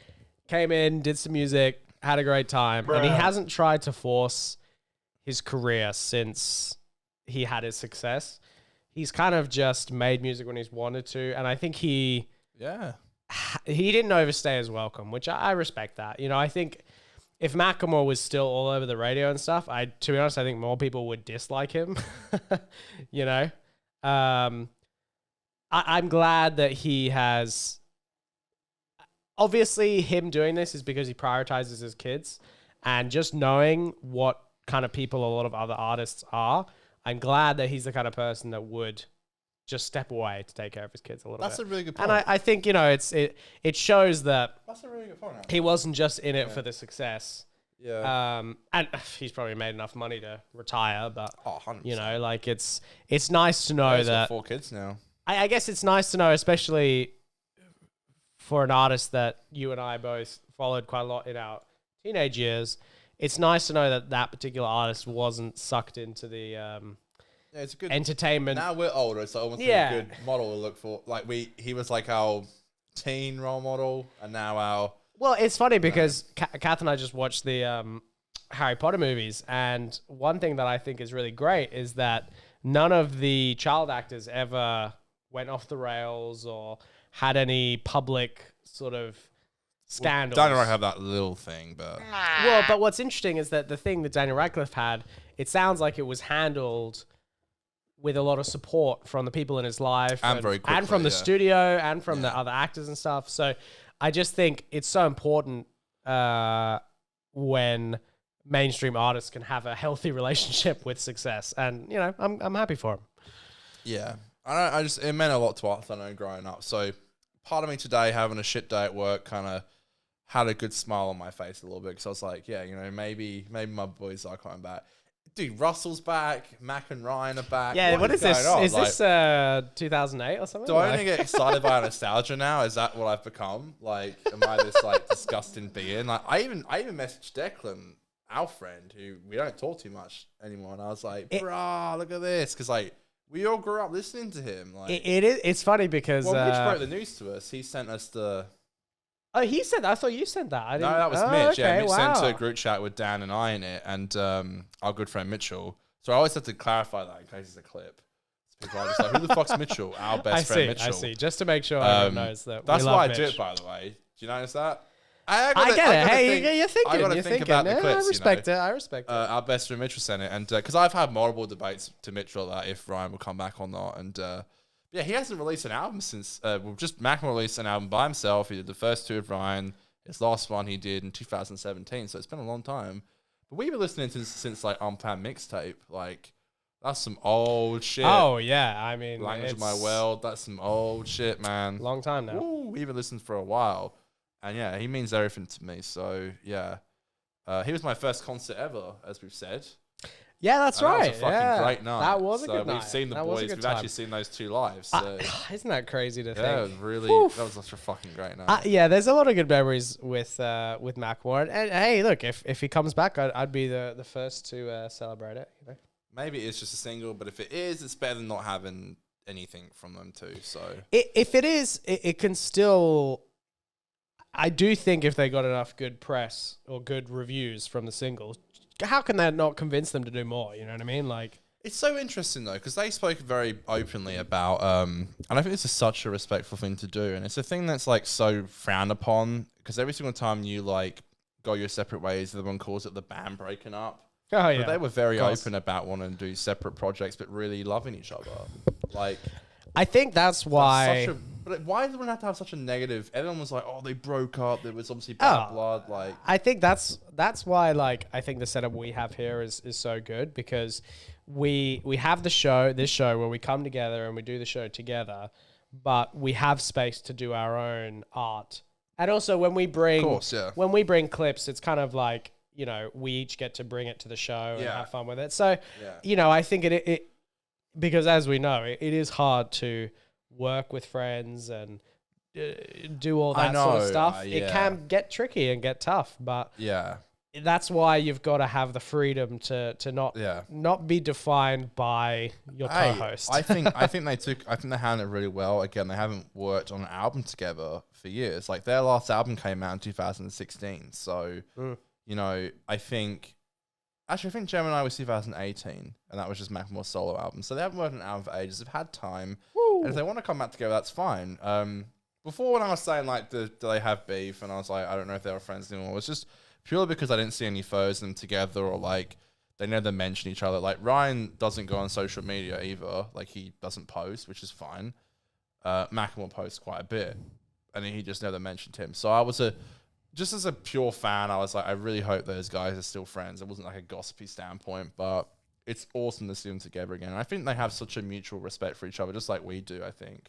came in, did some music, had a great time, and he hasn't tried to force his career since he had his success. He's kind of just made music when he's wanted to, and I think he didn't overstay his welcome, which I respect that. You know, I think if Macklemore was still all over the radio and stuff, to be honest, I think more people would dislike him. You know, I'm glad that he has. Obviously, him doing this is because he prioritizes his kids, and just knowing what kind of people a lot of other artists are, I'm glad that he's the kind of person that would just step away to take care of his kids a little bit. That's a really good point. And I think, you know, it shows that That's a really good point. he wasn't just in it for the success. Yeah. And he's probably made enough money to retire, but 100%. you know, like it's nice to know He's got that. 4 kids now. I guess it's nice to know, especially for an artist that you and I both followed quite a lot in our teenage years. It's nice to know that particular artist wasn't sucked into the Yeah, it's a good entertainment. Now we're older, so almost Yeah. a good model to look for. Like he was like our teen role model, and now our. Well, it's funny because Kath and I just watched the Harry Potter movies, and one thing that I think is really great is that none of the child actors ever went off the rails or had any public sort of scandals. Daniel Radcliffe have that little thing, but Well, but what's interesting is that the thing that Daniel Radcliffe had, it sounds like it was handled with a lot of support from the people in his life And very quickly, and from the yeah. studio and from the other actors and stuff. So I just think it's so important when mainstream artists can have a healthy relationship with success. And, you know, I'm happy for him. yeah, I just it meant a lot to us. I know growing up. So part of me today, having a shit day at work, kind of had a good smile on my face a little bit because I was like, yeah, you know, maybe my boys are coming back. Dude, Russell's back. Mack and Ryan are back. Yeah, what is this? going on? Is Like, this 2008 or something? do I only get excited by nostalgia now? Is that what I've become? Like, am I this like disgusting being? Like, I even messaged Declan, our friend, who we don't talk too much anymore, and I was like, "Bruh, look at this," because like we all grew up listening to him. Like, It's funny because well, Mitch broke the news to us. He sent us the. Oh, he said that. I thought you sent that. I No, didn't... that was oh, Mitch. Yeah, okay, Mitch sent to wow. a group chat with Dan and I in it, and our good friend Mitchell. So I always have to clarify that in case it's a clip. So people are just like, "Who the fuck's Mitchell?" Our best friend Mitchell. I see. Just to make sure everyone knows that. That's we why I love do Mitch. it, by the way. Do you notice that? I get it. Hey, you're thinking. I gotta You're think thinking. about the Yeah, clips, I respect you it. know. I respect it. Our best friend Mitchell sent it, and because I've had multiple debates to Mitchell that if Ryan will come back or not, and yeah, he hasn't released an album since. Well, just Macklemore released an album by himself. He did the first two of Ryan. His last one he did in 2017, so it's been a long time. But we've been listening to since like Unplanned Mixtape. Like that's some old shit. Oh yeah, I mean, Language of it's My World. That's some old shit, man. long time now. Ooh, we've been listening for a while, and yeah, he means everything to me. So yeah, he was my first concert ever, as we've said. Yeah, that's And right. That was a fucking yeah. great night. That was a so good night. We've seen the That was a boys. good We've time. actually seen those two live. So Isn't that crazy to yeah, it was think? really Oof. that was such a fucking great night. Yeah, there's a lot of good memories with Macklemore. And hey, look, if he comes back, I'd be the first to celebrate it. You know? Maybe it's just a single, but if it is, it's better than not having anything from them too. So If it is, it can still. I do think if they got enough good press or good reviews from the singles, how can that not convince them to do more? You know what I mean? Like, it's so interesting though, because they spoke very openly about, and I think this is such a respectful thing to do, and it's a thing that's like so frowned upon, because every single time you like go your separate ways, everyone calls it the band breaking up. oh yeah, But they were very of course. open about wanting to do separate projects, but really loving each other. Like, I think that's why. but why does everyone have to have such a negative? Everyone was like, "Oh, they broke up. There was obviously bad blood." Like, I think that's why, like, I think the setup we have here is so good, because we have this show where we come together and we do the show together, but we have space to do our own art. And also when we bring when we bring clips, it's kind of like, you know, we each get to bring it to the show and have fun with it. So, you know, I think it because as we know, it is hard to work with friends and do all that sort of stuff. It can get tricky and get tough, but yeah, that's why you've got to have the freedom to not be defined by your co-host. I think they handled it really well. Again, they haven't worked on an album together for years. Like their last album came out in 2016. So you know, I think Gemini was 2018, and that was just Macklemore's solo album. So they haven't worked on an album for ages. They've had time, and if they want to come back together, that's fine. Before when I was saying like, do they have beef, and I was like, I don't know if they were friends anymore. It was just purely because I didn't see any photos of them together, or like they never mention each other. Like Ryan doesn't go on social media either. Like he doesn't post, which is fine. Macklemore posts quite a bit, and he just never mentioned him. So I was just as a pure fan, I was like, I really hope those guys are still friends. It wasn't like a gossipy standpoint, but it's awesome to see them together again. And I think they have such a mutual respect for each other, just like we do, I think.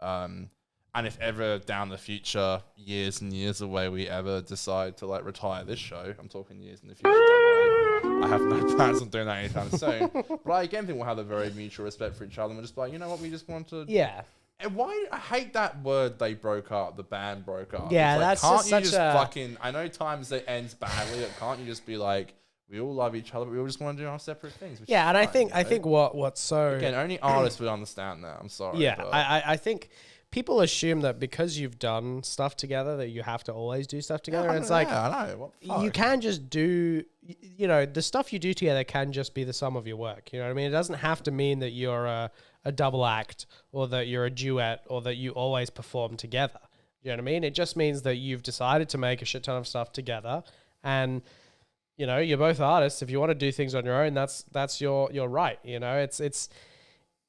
And if ever down the future, years and years away, we ever decide to like retire this show, I'm talking years in the future, don't worry. I have no plans on doing that anytime soon. But I again think we'll have a very mutual respect for each other, and we're just like, you know what, we just want to... Yeah. And why I hate that word, they broke up, the band broke up. Yeah, it's like, that's can't just you such a... fucking, I know times it ends badly, but can't you just be like, we all love each other, but we all just want to do our separate things. Which Yeah, is and fine, I think what's so... Again, only artists would understand that. I'm sorry. Yeah, but I think people assume that because you've done stuff together that you have to always do stuff together. And it's like, I know. What the fuck? you can just do, you know, the stuff you do together can just be the sum of your work. You know what I mean? It doesn't have to mean that you're a double act or that you're a duet or that you always perform together. You know what I mean? It just means that you've decided to make a shit ton of stuff together, and you know, you're both artists. If you want to do things on your own, that's your right. You know, it's.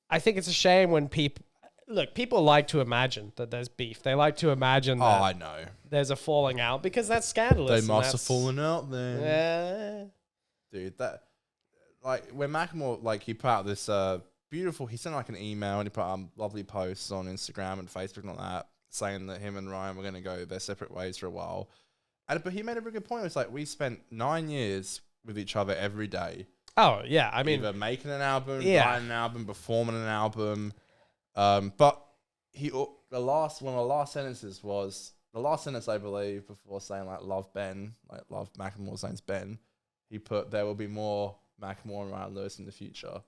I think it's a shame when people like to imagine that there's beef. They like to imagine that I know. there's a falling out because that's scandalous. They must have fallen out then. Yeah. Dude, that like when Macklemore, like, he put out this beautiful, he sent like an email and he put out lovely posts on Instagram and Facebook and all that, saying that him and Ryan were going to go their separate ways for a while. But he made a very good point. It's like, we spent 9 years with each other every day. Oh yeah, I mean, either making an album, yeah, writing an album, performing an album. But one of the last sentences was the last sentence, I believe, before saying like love Ben, like love Macklemore's name's Ben. He put, there will be more Macklemore and Ryan Lewis in the future.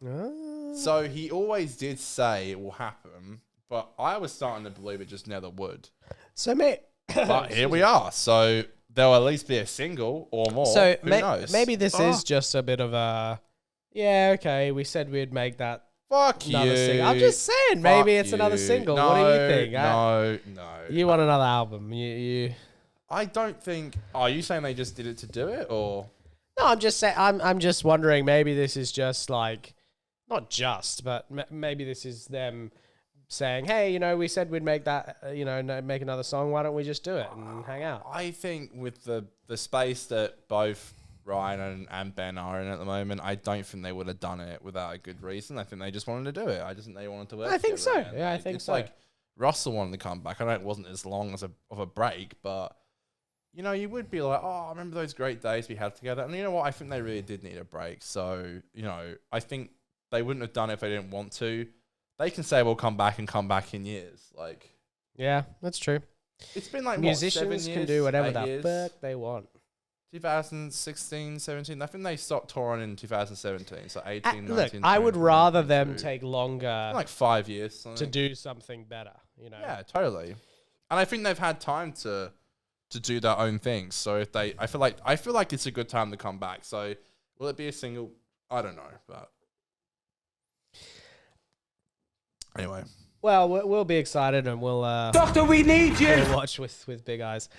So he always did say it will happen, but I was starting to believe it just never would. So mate, but here we are. So there'll at least be a single or more. So who knows? maybe this is just a bit of a, yeah, okay, we said we'd make that. Fuck another you. single. I'm just saying, maybe it's another single. No, What do you think? No. You want another album? You. I don't think. Are you saying they just did it to do it, or? No, I'm just saying. I'm just wondering. Maybe this is just like, not just, but maybe this is them saying, "Hey, you know, we said we'd make that. Make another song. Why don't we just do it and hang out?" I think with the space that both Ryan and Ben are in at the moment, I don't think they would have done it without a good reason. I think they just wanted to do it. I just think they wanted to work. I think so. together, Yeah, I think it's so. like Russell wanted to come back. I know it wasn't as long as of a break, but you know, you would be like, oh, I remember those great days we had together. And you know what? I think they really did need a break. So, you know, I think they wouldn't have done it if they didn't want to. They can say we'll come back in years. Like, yeah, that's true. it's been like Musicians what, 7 can years, do whatever 8 the years? fuck they want. 2016, 17. I think they stopped touring in 2017. So 18, 19, Look, I would 20, rather them 22. take longer like 5 years to something. do something better. You know. Yeah, totally. And I think they've had time to do their own things. So if they, I feel like it's a good time to come back. So will it be a single? I don't know, but anyway. Well, we'll be excited and we'll Doctor, we need you. we'll watch with big eyes.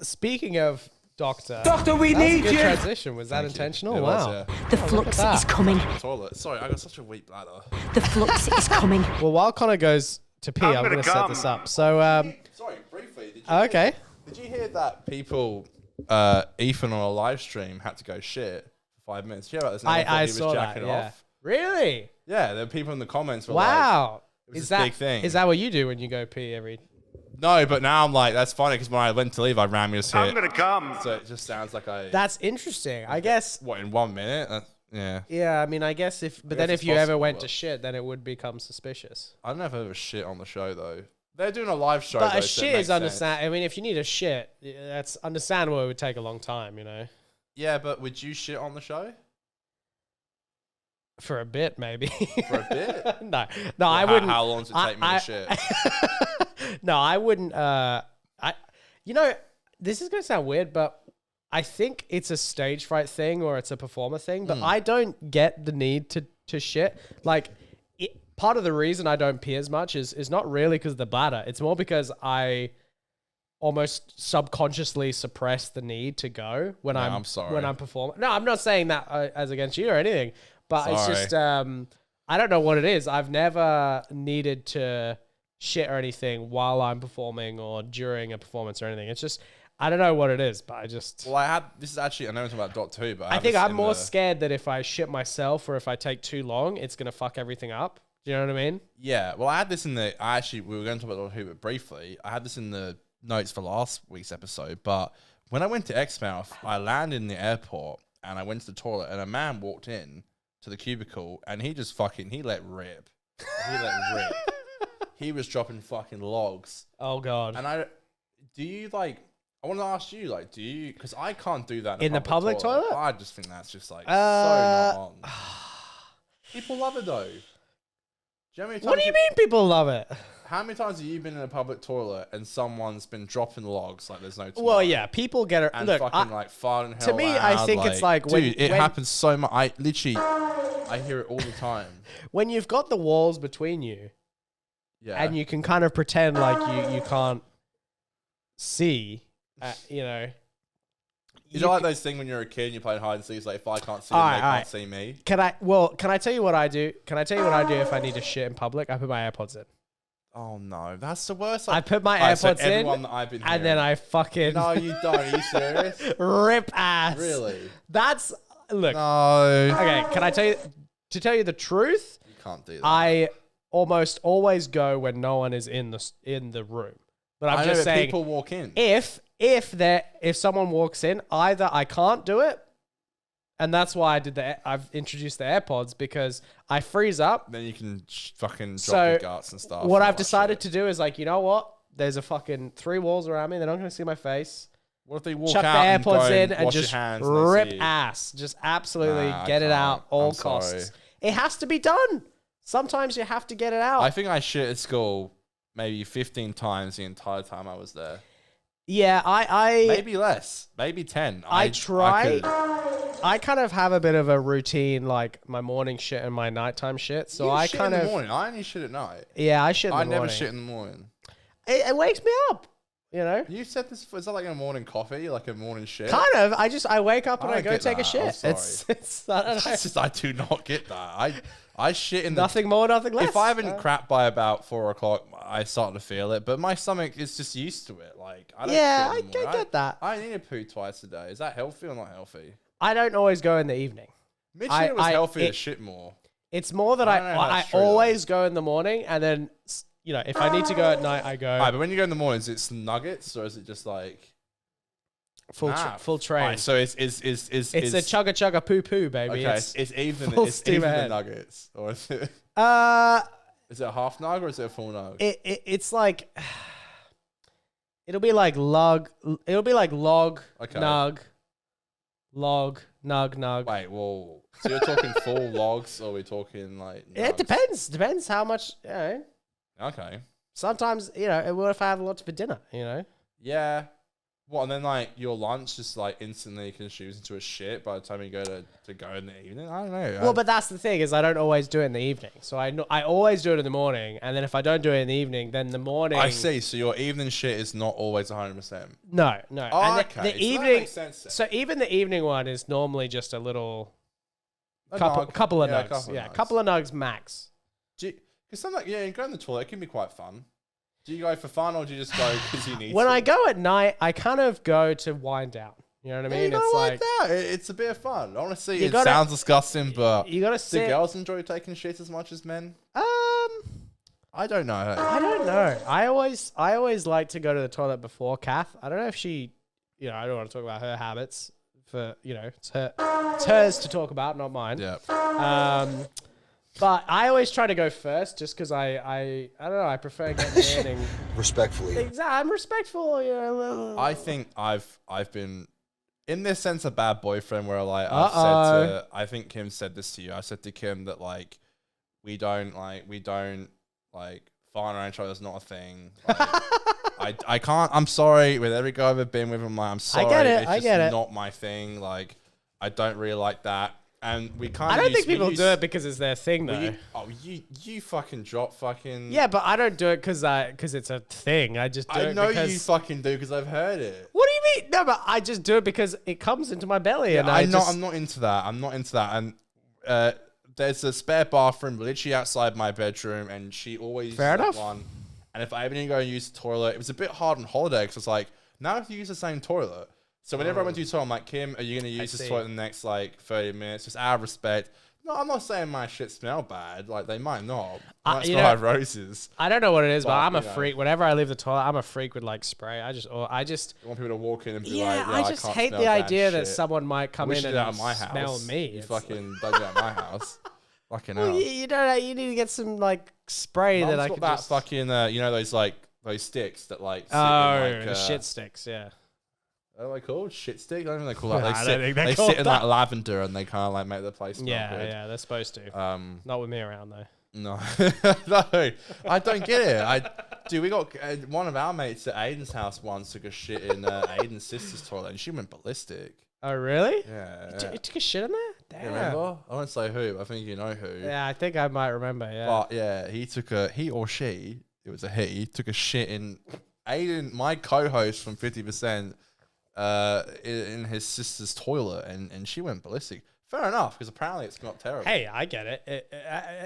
Speaking of Doctor, Doctor, we that was a need good you. transition. Was that Thank you. intentional? It Wow. was, yeah. The flux that. is coming. Toilet. Sorry, I got such a weak bladder. The flux is coming. Well, while Conor goes to pee, I'm going to set this up. So, Sorry, briefly. Did you okay. Did you hear that people, Ethan on a live stream had to go shit for 5 minutes? Did you hear about this? Everyone thought I he was saw that. jacking Yeah. off. Really? Yeah, there were people in the comments were like, Wow. it was Is this that big thing. Is that what you do when you go pee every? No, but now I'm like, that's funny because when I went to leave, I ran me a I'm hit. gonna come. So it just sounds like I. That's interesting. I guess. What, in 1 minute? Yeah. Yeah. I mean, I guess if. But guess then it's if you ever possible, went but- to shit, then it would become suspicious. I don't know if I ever shit on the show though. They're doing a live show. But though, a so it shit makes is sense. understand. I mean, if you need a shit, that's understandable. It would take a long time, you know. Yeah, but would you shit on the show? For a bit, maybe. For a bit? No, I wouldn't. How long does it take me to shit? No, I wouldn't. You know, this is gonna sound weird, but I think it's a stage fright thing or it's a performer thing. But I don't get the need to shit. Like, part of the reason I don't pee as much is not really because of the bladder. It's more because I almost subconsciously suppress the need to go when I'm sorry. when I'm performing. No, I'm not saying that as against you or anything. But it's Sorry. just I don't know what it is. I've never needed to shit or anything while I'm performing or during a performance or anything. It's just I don't know what it is, but I just. Well, this is actually, I know it's about Dot 2, but I have think this I'm in more the- scared that if I shit myself or if I take too long, it's gonna fuck everything up. Do you know what I mean? Yeah, well, I had this in the. We were going to talk about Dot 2, but briefly, I had this in the notes for last week's episode. But when I went to Exmouth, I landed in the airport and I went to the toilet, and a man walked in to the cubicle, and he just he let rip. He let rip. He was dropping fucking logs. Oh god. And I want to ask you, like, do you? Because I can't do that In the public toilet? I just think that's just like so not on. People love it though. Do you know how many What do times you mean people love it? How many times have you been in a public toilet and someone's been dropping logs like there's no tomorrow? Well, yeah, people get it. And Look, fucking like farting to hell me, loud, I think it's like dude, it when- happens so much. I hear it all the time. when you've got the walls between you, Yeah. and you can kind of pretend like you can't see, you know. You know, like those things when you're a kid and you're playing hide and seek. It's like, if I can't see them, they can't see me. Can I tell you what I do? Can I tell you what I do if I need to shit in public? I put my AirPods in. Oh no, that's the worst. I put my Alright, so AirPods in, everyone that I've been and then hearing- I fucking No, you don't. Are you serious? rip ass. Really? That's look. No. Okay, can I tell you? To tell you the truth, You can't do that. I almost always go when no one is in the room. But I'm I know just that saying, people walk in. if someone walks in, either I can't do it, and that's why I've introduced the AirPods, because I freeze up. Then you can fucking drop So your guts and stuff. what and I've all that decided shit. to do is like, you know what? There's a fucking 3 walls around me. They're not going to see my face. What if they walk Chuck the out and go AirPods in and wash just your hands and they rip see you? ass. Just absolutely Nah, I get it can't. out all I'm costs. sorry. It has to be done. Sometimes you have to get it out. I think I shit at school maybe 15 times the entire time I was there. Yeah, I Maybe less. Maybe 10. I try. could- I kind of have a bit of a routine, like my morning shit and my nighttime shit. So You I shit kind in of the morning. I only shit at night. yeah, I shit in the I morning. never shit in the morning. It wakes me up. You know, You said this. Is that like a morning coffee? Like a morning shit? kind of. I wake up and I I don't go get take a that. I'm shit. sorry. It's I don't know. That's just, I do not get that. I shit in the Nothing more, nothing less. If I haven't crapped by about 4 o'clock, I start to feel it. But my stomach is just used to it. Like I don't. Yeah, shit in the I morning. get that. I need a poo twice a day. Is that healthy or not healthy? I don't always go in the evening. Mitch I- said it was I- healthy it- to shit more. It's more that I don't know if I that's true, though. always go in the morning, and then you know, if I need to go at night, I go Alright, but when you go in the mornings, it's nuggets or is it just like full train. Alright, so it's It's a chugga chugga poo poo, baby. okay. It's, It's even. full It's steam even the ahead. nuggets, or is it a half nug or is it a full nug? it's like it'll be like log. It'll be like log Okay. nug, lug nug. Wait, well, so you're talking full logs, or are we talking like? It nugs? depends how much. You know, Okay. sometimes you know. What if I have a lot for dinner? You know. Yeah. What, and then like your lunch just like instantly consumes into a shit by the time you go to go in the evening? I don't know. Well, but that's the thing is I don't always do it in the evening. So I always do it in the morning, and then if I don't do it in the evening, then the morning. I see. So your evening shit is not always 100%. No. Oh, And okay. the So that evening. makes sense then. So even the evening one is normally just a little A couple nug. couple of Yeah, nugs. Yeah, nugs. couple of nugs max. Because something, yeah, you go in the toilet, it can be quite fun. Do you go for fun or do you just go because you need When to? I go at night, I kind of go to wind down. You know what I Yeah, mean? you It's know like that. It's a bit of fun. Honestly, You it gotta- sounds disgusting, but you gotta do sit. girls enjoy taking shit as much as men? I don't know. I don't know. I always like to go to the toilet before Kath. I don't know if she, you know, I don't want to talk about her habits. For you know, it's hers to talk about, not mine. Yeah. But I always try to go first, just because I don't know. I prefer getting in and Respectfully. exactly. I'm respectful. You know. I think I've been in this sense a bad boyfriend where like I think Kim said this to you. I said to Kim that like we don't fart around each other is not a thing. Like, I can't. I'm sorry. With every guy I've ever been with, I'm like I'm sorry. get it, It's I just get it. not my thing. Like I don't really like that. And we kind I of. don't think people do it because it's their thing, though. You fucking drop fucking. Yeah, but I don't do it because it's a thing. I just do I it know because you fucking do because I've heard it. What do you mean? No, but I just do it because it comes into my belly, and I'm not into that. I'm not into that. And there's a spare bathroom literally outside my bedroom, and she always uses Fair that enough. one. And if I ever need to go and use the toilet, it was a bit hard on holiday because it's like now I have to use the same toilet. So whenever I went to use the toilet, I'm like, Kim, are you going to use this see. toilet in the next like 30 minutes? Just out of respect. No, I'm not saying my shit smell bad. Like they might not. They might you smell know- like roses. I don't know what it is, but But, I'm a you know. freak. Whenever I leave the toilet, I'm a freak with like spray. I just I want people to walk in and be yeah. like, I just can't hate smell the that idea that shit. someone might come We in should and do that at my house. smell me. You It's- fucking don't do that at my house. Fucking hell. Well, you don't. You need to get some like spray Mum's that I got can that just. fucking you know those sticks that like sit Oh, in like the shit sticks. Yeah. What are they called? Shit stick? I don't know what they call that. I don't think they're They called sit in that. like lavender and they kind of like make the place smell Yeah, good. yeah, they're supposed to. Not with me around though. No, no, I don't get it. Dude, we got one of our mates at Aiden's house once took a shit in Aiden's sister's toilet, and she went ballistic. Oh, really? Yeah, You took a shit in there? Damn. You remember? I won't say who. I think you know who. Yeah, I think I might remember. Yeah. But yeah, he or she, it was a he, took a shit in Aiden, my co-host from 50%, in his sister's toilet, and she went ballistic. Fair enough, because apparently it's not terrible. Hey, I get it.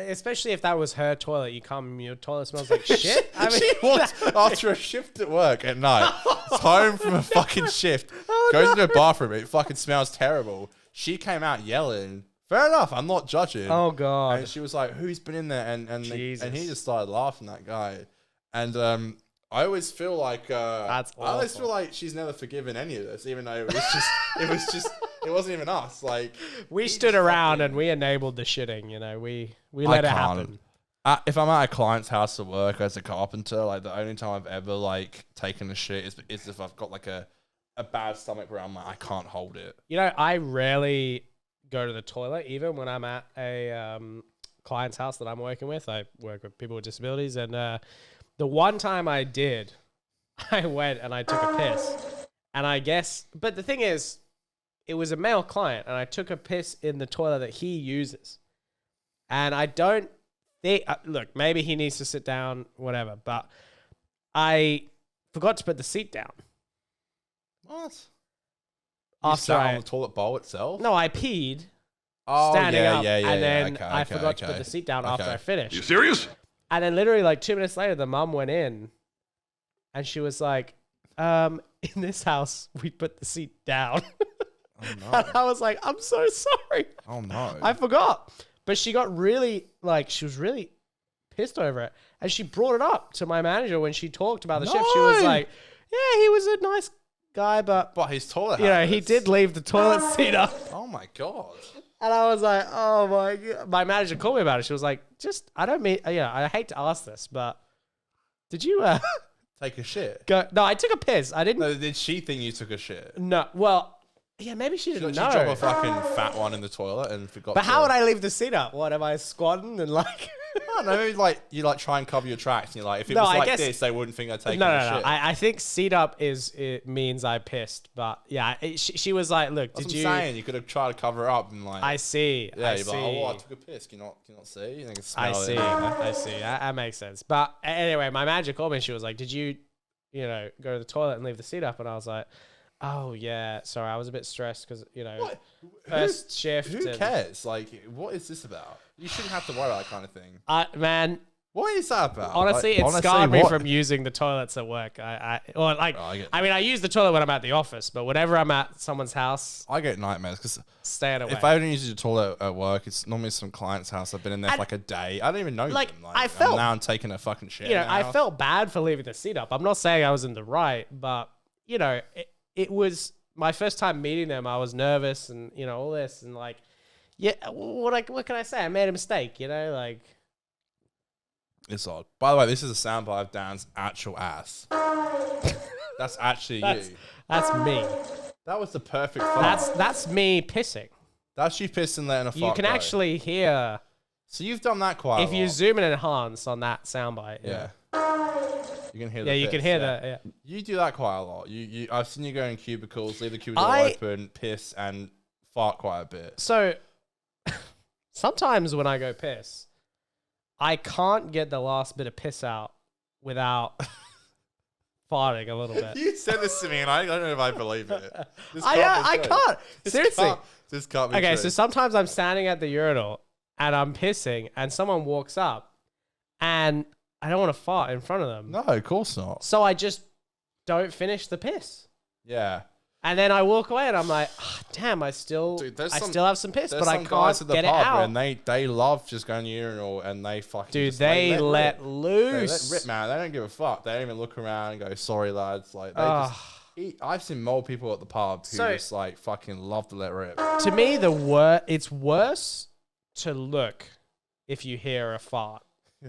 Especially if that was her toilet. You come, your toilet smells like shit. I mean, She walks after a shift at work at night. It's home from a fucking shift. Goes into a bathroom. It fucking smells terrible. She came out yelling. Fair enough. I'm not judging. Oh god. And she was like, "Who's been in there?" And he Jesus. just started laughing. That guy. And I always feel like That's I always awful. feel like she's never forgiven any of this, even though it wasn't even us. Like We stood around and we enabled the shitting. You know, we let it happen. If I'm at a client's house at work as a carpenter, like the only time I've ever like taken a shit is if I've got like a bad stomach where I'm like I can't hold it. You know, I rarely go to the toilet, even when I'm at a client's house that I'm working with. I work with people with disabilities, and the one time I did, I went and I took a piss, and I guess, but the thing is, it was a male client, and I took a piss in the toilet that he uses, and I don't think, look, maybe he needs to sit down, whatever, but I forgot to put the seat down. What? After sat on the toilet bowl itself? No, I peed. Oh, Standing yeah, up, yeah, yeah, and yeah. then Okay, I okay, forgot to okay. put the seat down after Okay. I finished. You serious? And then literally like 2 minutes later, the mum went in and she was like, in this house, we put the seat down. Oh no. And I was like, I'm so sorry. Oh no. I forgot. But she got really, like, she was really pissed over it. And she brought it up to my manager when she talked about the shift. She was No. like, yeah, he was a nice guy, but, But his toilet you know, he habits. did leave the toilet seat up. Oh my god. And I was like, oh my God. My manager called me about it. She was like, I don't mean, I hate to ask this, but did you Take a shit. go? No, I took a piss. I didn't. No, did she think you took a shit? No, well, yeah, maybe she Did didn't she know. drop a fucking fat one in the toilet and forgot But to... how would I leave the seat up? What, am I squatting and like... I don't know, maybe like you like try and cover your tracks and you're like, if it No, was I like guess- this, they wouldn't think I'd taken No, a no, no. shit. I think seat up it means I pissed. But yeah, she was like, look, That's did what you... I'm saying. You could have tried to cover it up and like... I see. Yeah, I you're see. like, oh, I took a piss. Can you not see? You can I smell see. it. I see. That makes sense. But anyway, my manager called me and she was like, did you go to the toilet and leave the seat up? And I was like, oh, yeah. Sorry, I was a bit stressed because, What? first shift. Who and- cares? Like, what is this about? You shouldn't have to worry about that kind of thing. Man, What is that about? honestly, Like, it scarred me what? from using the toilets at work. I get- I mean, I use the toilet when I'm at the office, but whenever I'm at someone's house, I get nightmares because staying away. if I don't use the toilet at work, it's normally some client's house. I've been in there for And, like a day. I don't even know like, them. I felt- now I'm taking a fucking shit. you know, in their I house. felt bad for leaving the seat up. I'm not saying I was in the right, but it was my first time meeting them. I was nervous and all this and like, yeah, what can I say? I made a mistake, like. It's odd. By the way, this is a soundbite of Dan's actual ass. That's actually you. That's me. That was the perfect fart. That's me pissing. That's you pissing letting a fart You can go. actually hear So you've done that quite a if lot. you zoom and enhance on that soundbite. Yeah. You can hear the Yeah, you can piss, hear yeah. that. Yeah. You do that quite a lot. I've seen you go in cubicles, leave the cubicle open, piss, and fart quite a bit. So sometimes when I go piss, I can't get the last bit of piss out without farting a little bit. You said this to me, and I don't know if I believe it. This I can't be true. can't. This Seriously. This can't be Okay, true. so sometimes I'm standing at the urinal and I'm pissing, and someone walks up, and I don't want to fart in front of them. No, of course not. So I just don't finish the piss. Yeah. And then I walk away and I'm like, oh, damn, I still Dude, still have some piss, There's but I some guys at can't the get it pub, out. and they love just going to urinal, and they fucking Dude, just, they let rip. loose. They let rip, man. They don't give a fuck. They don't even look around and go, sorry, lads. Like, they Ugh. just eat. I've seen more people at the pub who So- just, like, fucking love to let rip. To me, it's worse to look if you hear a fart.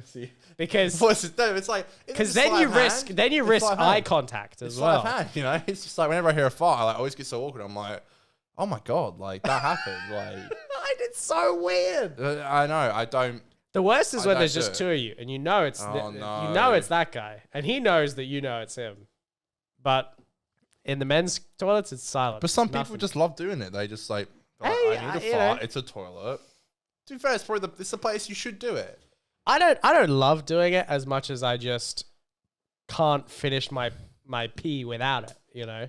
See? Because What's it? No, it's like... then you risk It's sleight of eye hand. contact as It's well. sleight of hand, you know? It's just like, whenever I hear a fart, I always get so awkward. I'm like, oh my God, like, that happened. Like, It's so weird. I know, I don't... The worst is I when don't there's do just it. two of you, and you know it's Oh, you no. know it's that guy, and he knows that you know it's him. But in the men's toilets, it's silent. But some people Nothing. just love doing it. They just like, Hey, I need you a fart. know. It's a toilet. To be fair, it's the place you should do it. I don't love doing it as much as I just can't finish my pee without it. You know.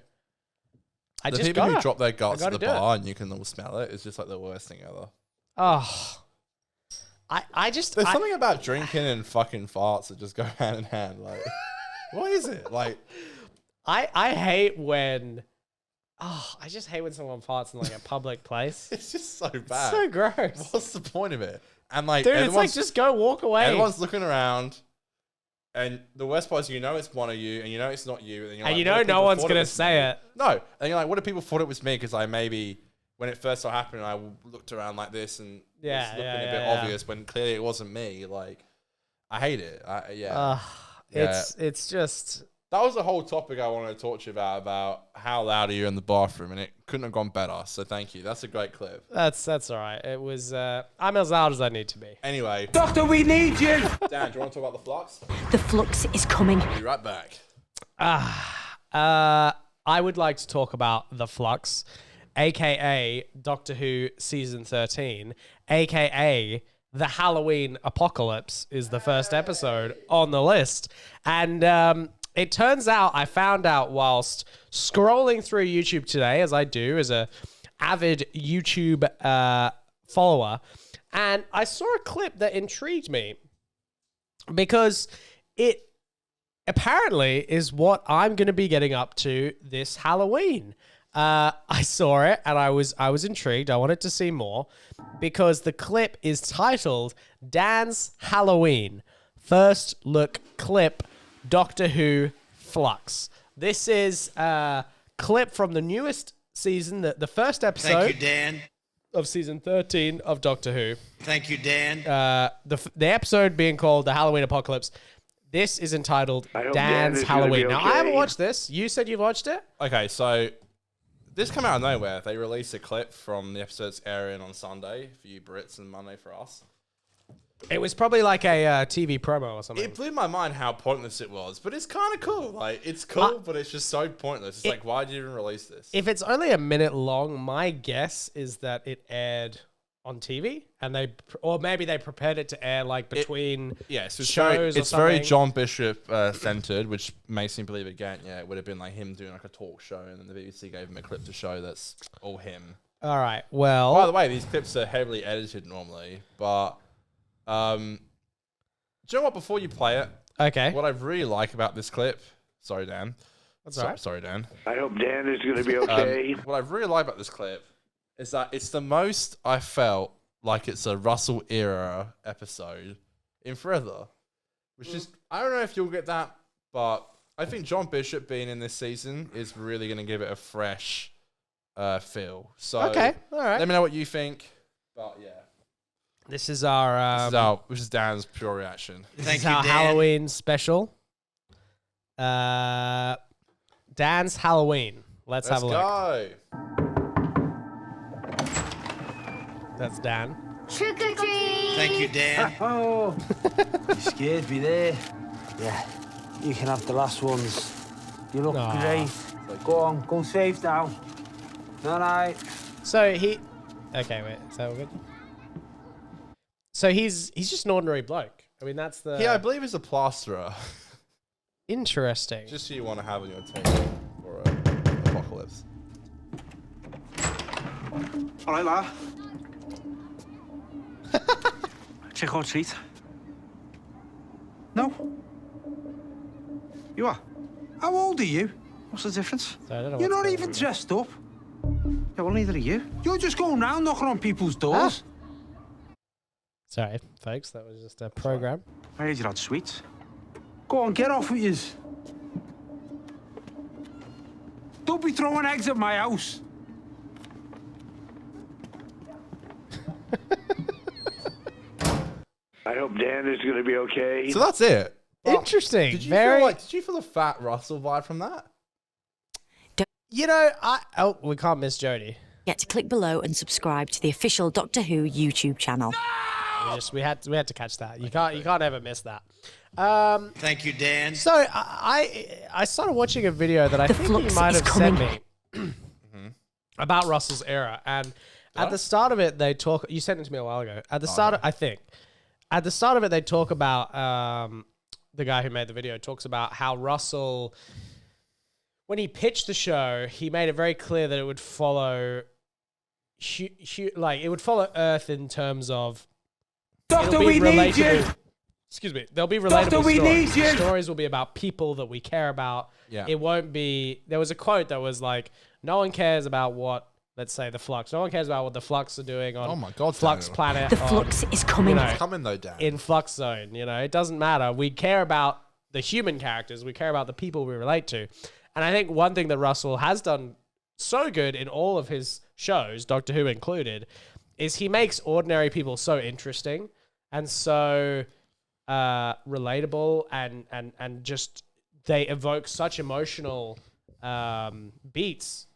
I The just people who gotta. drop their guts at gotta the do it. bar and you can all smell it is just like the worst thing ever. Oh. I just There's something about drinking and fucking farts that just go hand in hand. Like, what is it? Like, I hate when. Oh, I just hate when someone farts in like a public place. it's just so bad. So gross. What's the point of it? And like, Dude, it's like everyone's- just go walk away. everyone's looking around, and the worst part is you know it's one of you, and you know it's not you, and, you're And like, you what know if no people one's thought gonna was say me? it. No, and you're like, what if people thought it was me? Because I maybe when it first started happening, I looked around like this and Yeah, it's looking yeah, a bit yeah, yeah. obvious when clearly it wasn't me. Like, I hate it. Yeah. It's just That was the whole topic I wanted to talk to you about how loud are you in the bathroom, and it couldn't have gone better. So thank you. That's a great clip. that's all right. It was I'm as loud as I need to be. Anyway, Doctor, we need you! Dan, do you want to talk about the flux? The flux is coming. Be right back. I would like to talk about The Flux, aka Doctor Who season 13, aka The Halloween Apocalypse is the first episode on the list. And it turns out I found out whilst scrolling through YouTube today, as I do as a avid YouTube follower, and I saw a clip that intrigued me because it apparently is what I'm going to be getting up to this Halloween. I saw it and I was intrigued. I wanted to see more because the clip is titled Dan's Halloween First Look Clip Doctor Who Flux. This is a clip from the newest season, the first episode Thank you, Dan. of season 13 of Doctor Who. Thank you, Dan. The episode being called The Halloween Apocalypse. This is entitled hope Dan Dan's is gonna Halloween. be Now, I haven't okay. watched this. You said you've watched it? Okay, so this came out of nowhere. They released a clip from the episode's airing on Sunday for you Brits and Monday for us. It was probably like a TV promo or something. It blew my mind how pointless it was, but it's kind of cool. Like, it's cool, but it's just so pointless. It's like, why did you even release this? If it's only a minute long, my guess is that it aired on TV, and or maybe they prepared it to air like between Yes, it's shows very, or it's very something. John Bishop centered, which makes me believe again, yeah, it would have been like him doing like a talk show, and then the BBC gave him a clip to show that's all him. All right. Well, By the way, these clips are heavily edited normally, but do you know what? Before you play it, okay. what I really like about this clip, sorry Dan, That's all right. sorry Dan. I hope Dan is going to be okay. What I really like about this clip is that it's the most I felt like it's a Russell era episode in forever. Which is, I don't know if you'll get that, but I think John Bishop being in this season is really going to give it a fresh feel. So Okay. All right. let me know what you think. But yeah, This is our this is Dan's pure reaction. this Thank is you, our Dan. Halloween special. Dan's Halloween. Let's have a look. go. That's Dan. Trick or treat! Thank you, Dan. Oh, you scared me there. Yeah, you can have the last ones. You look Aw. great. Go on, go safe now. All right. So he. Okay, wait. Is that all good? So he's just an ordinary bloke. I mean, that's the Yeah, I believe he's a plasterer. interesting. Just so you want to have on your team for Apocalypse. All right, lad. Trick or treat? No. You are? How old are you? What's the difference? So I don't know You're what's not going even on. dressed up. Yeah, well, neither are you. You're just going round knocking on people's doors. Sorry, folks. That was just a program. I heard you had sweets. Go on, get off with yous. Don't be throwing eggs at my house. I hope Dan is going to be okay. So that's it. But Interesting. Did you Very. feel the fat Russell vibe from that? You know, we can't miss Jodie. Get to click below and subscribe to the official Doctor Who YouTube channel. We had to catch that. You can't ever miss that. Thank you, Dan. So I started watching a video that I think you might have sent me about Russell's era, and at the start of it, they talk. You sent it to me a while ago. At the start, at the start of it, they talk about the guy who made the video talks about how Russell, when he pitched the show, he made it very clear that it would follow, it would follow Earth in terms of. Doctor, we need you. Excuse me. There'll be relatable Doctor, we stories. need you. The stories will be about people that we care about. Yeah. It won't be. There was a quote that was like, "No one cares about what, let's say, the Flux. No one cares about what the Flux are doing on. Oh my God, Flux Daniel. Planet. The flux is coming. It's coming though, Dan. In Flux Zone. It doesn't matter. We care about the human characters. We care about the people we relate to. And I think one thing that Russell has done so good in all of his shows, Doctor Who included, is he makes ordinary people so interesting and so relatable and just they evoke such emotional beats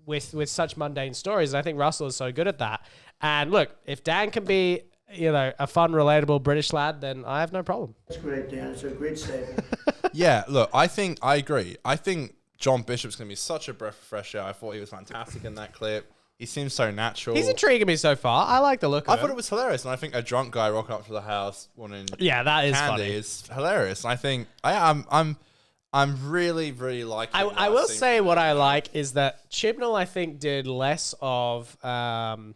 with such mundane stories. And I think Russell is so good at that. And look, if Dan can be, a fun, relatable British lad, then I have no problem. That's great, Dan. It's a great statement. Yeah, look, I agree. I think John Bishop's going to be such a breath of fresh air. I thought he was fantastic in that clip. He seems so natural. He's intriguing me so far. I like the look of I him. thought it was hilarious, and I think a drunk guy rocking up to the house wanting that is candy funny. is hilarious. And I think I'm really, really liking it. I will say what I like is that Chibnall, I think, did less of, Russell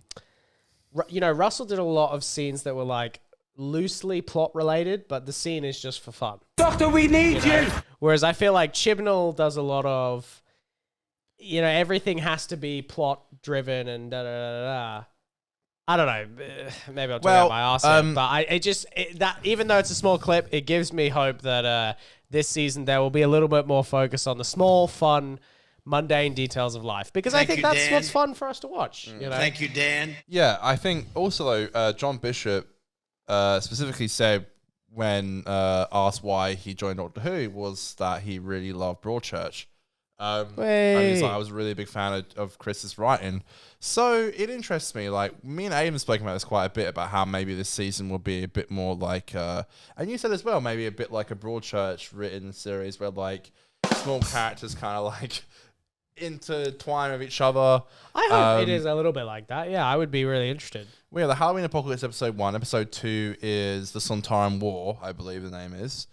did a lot of scenes that were like loosely plot related, but the scene is just for fun. Doctor, we need you. Whereas I feel like Chibnall does a lot of, everything has to be plot driven and da da da da. I don't know. Maybe I'm talking out my arse here, but that even though it's a small clip, it gives me hope that this season there will be a little bit more focus on the small, fun, mundane details of life, because I think that's what's fun for us to watch. Thank you, Dan. Yeah, I think also though, John Bishop specifically said when asked why he joined Doctor Who was that he really loved Broadchurch. And he's like, I was a really big fan of Chris's writing. So it interests me. Like, me and Aiden have spoken about this quite a bit, about how maybe this season will be a bit more like, and you said as well, maybe a bit like a Broadchurch written series where like small characters kind of like intertwine with each other. I hope it is a little bit like that. Yeah, I would be really interested. Well, yeah, the Halloween Apocalypse episode 1. Episode 2 is the Sontaran War, I believe the name is.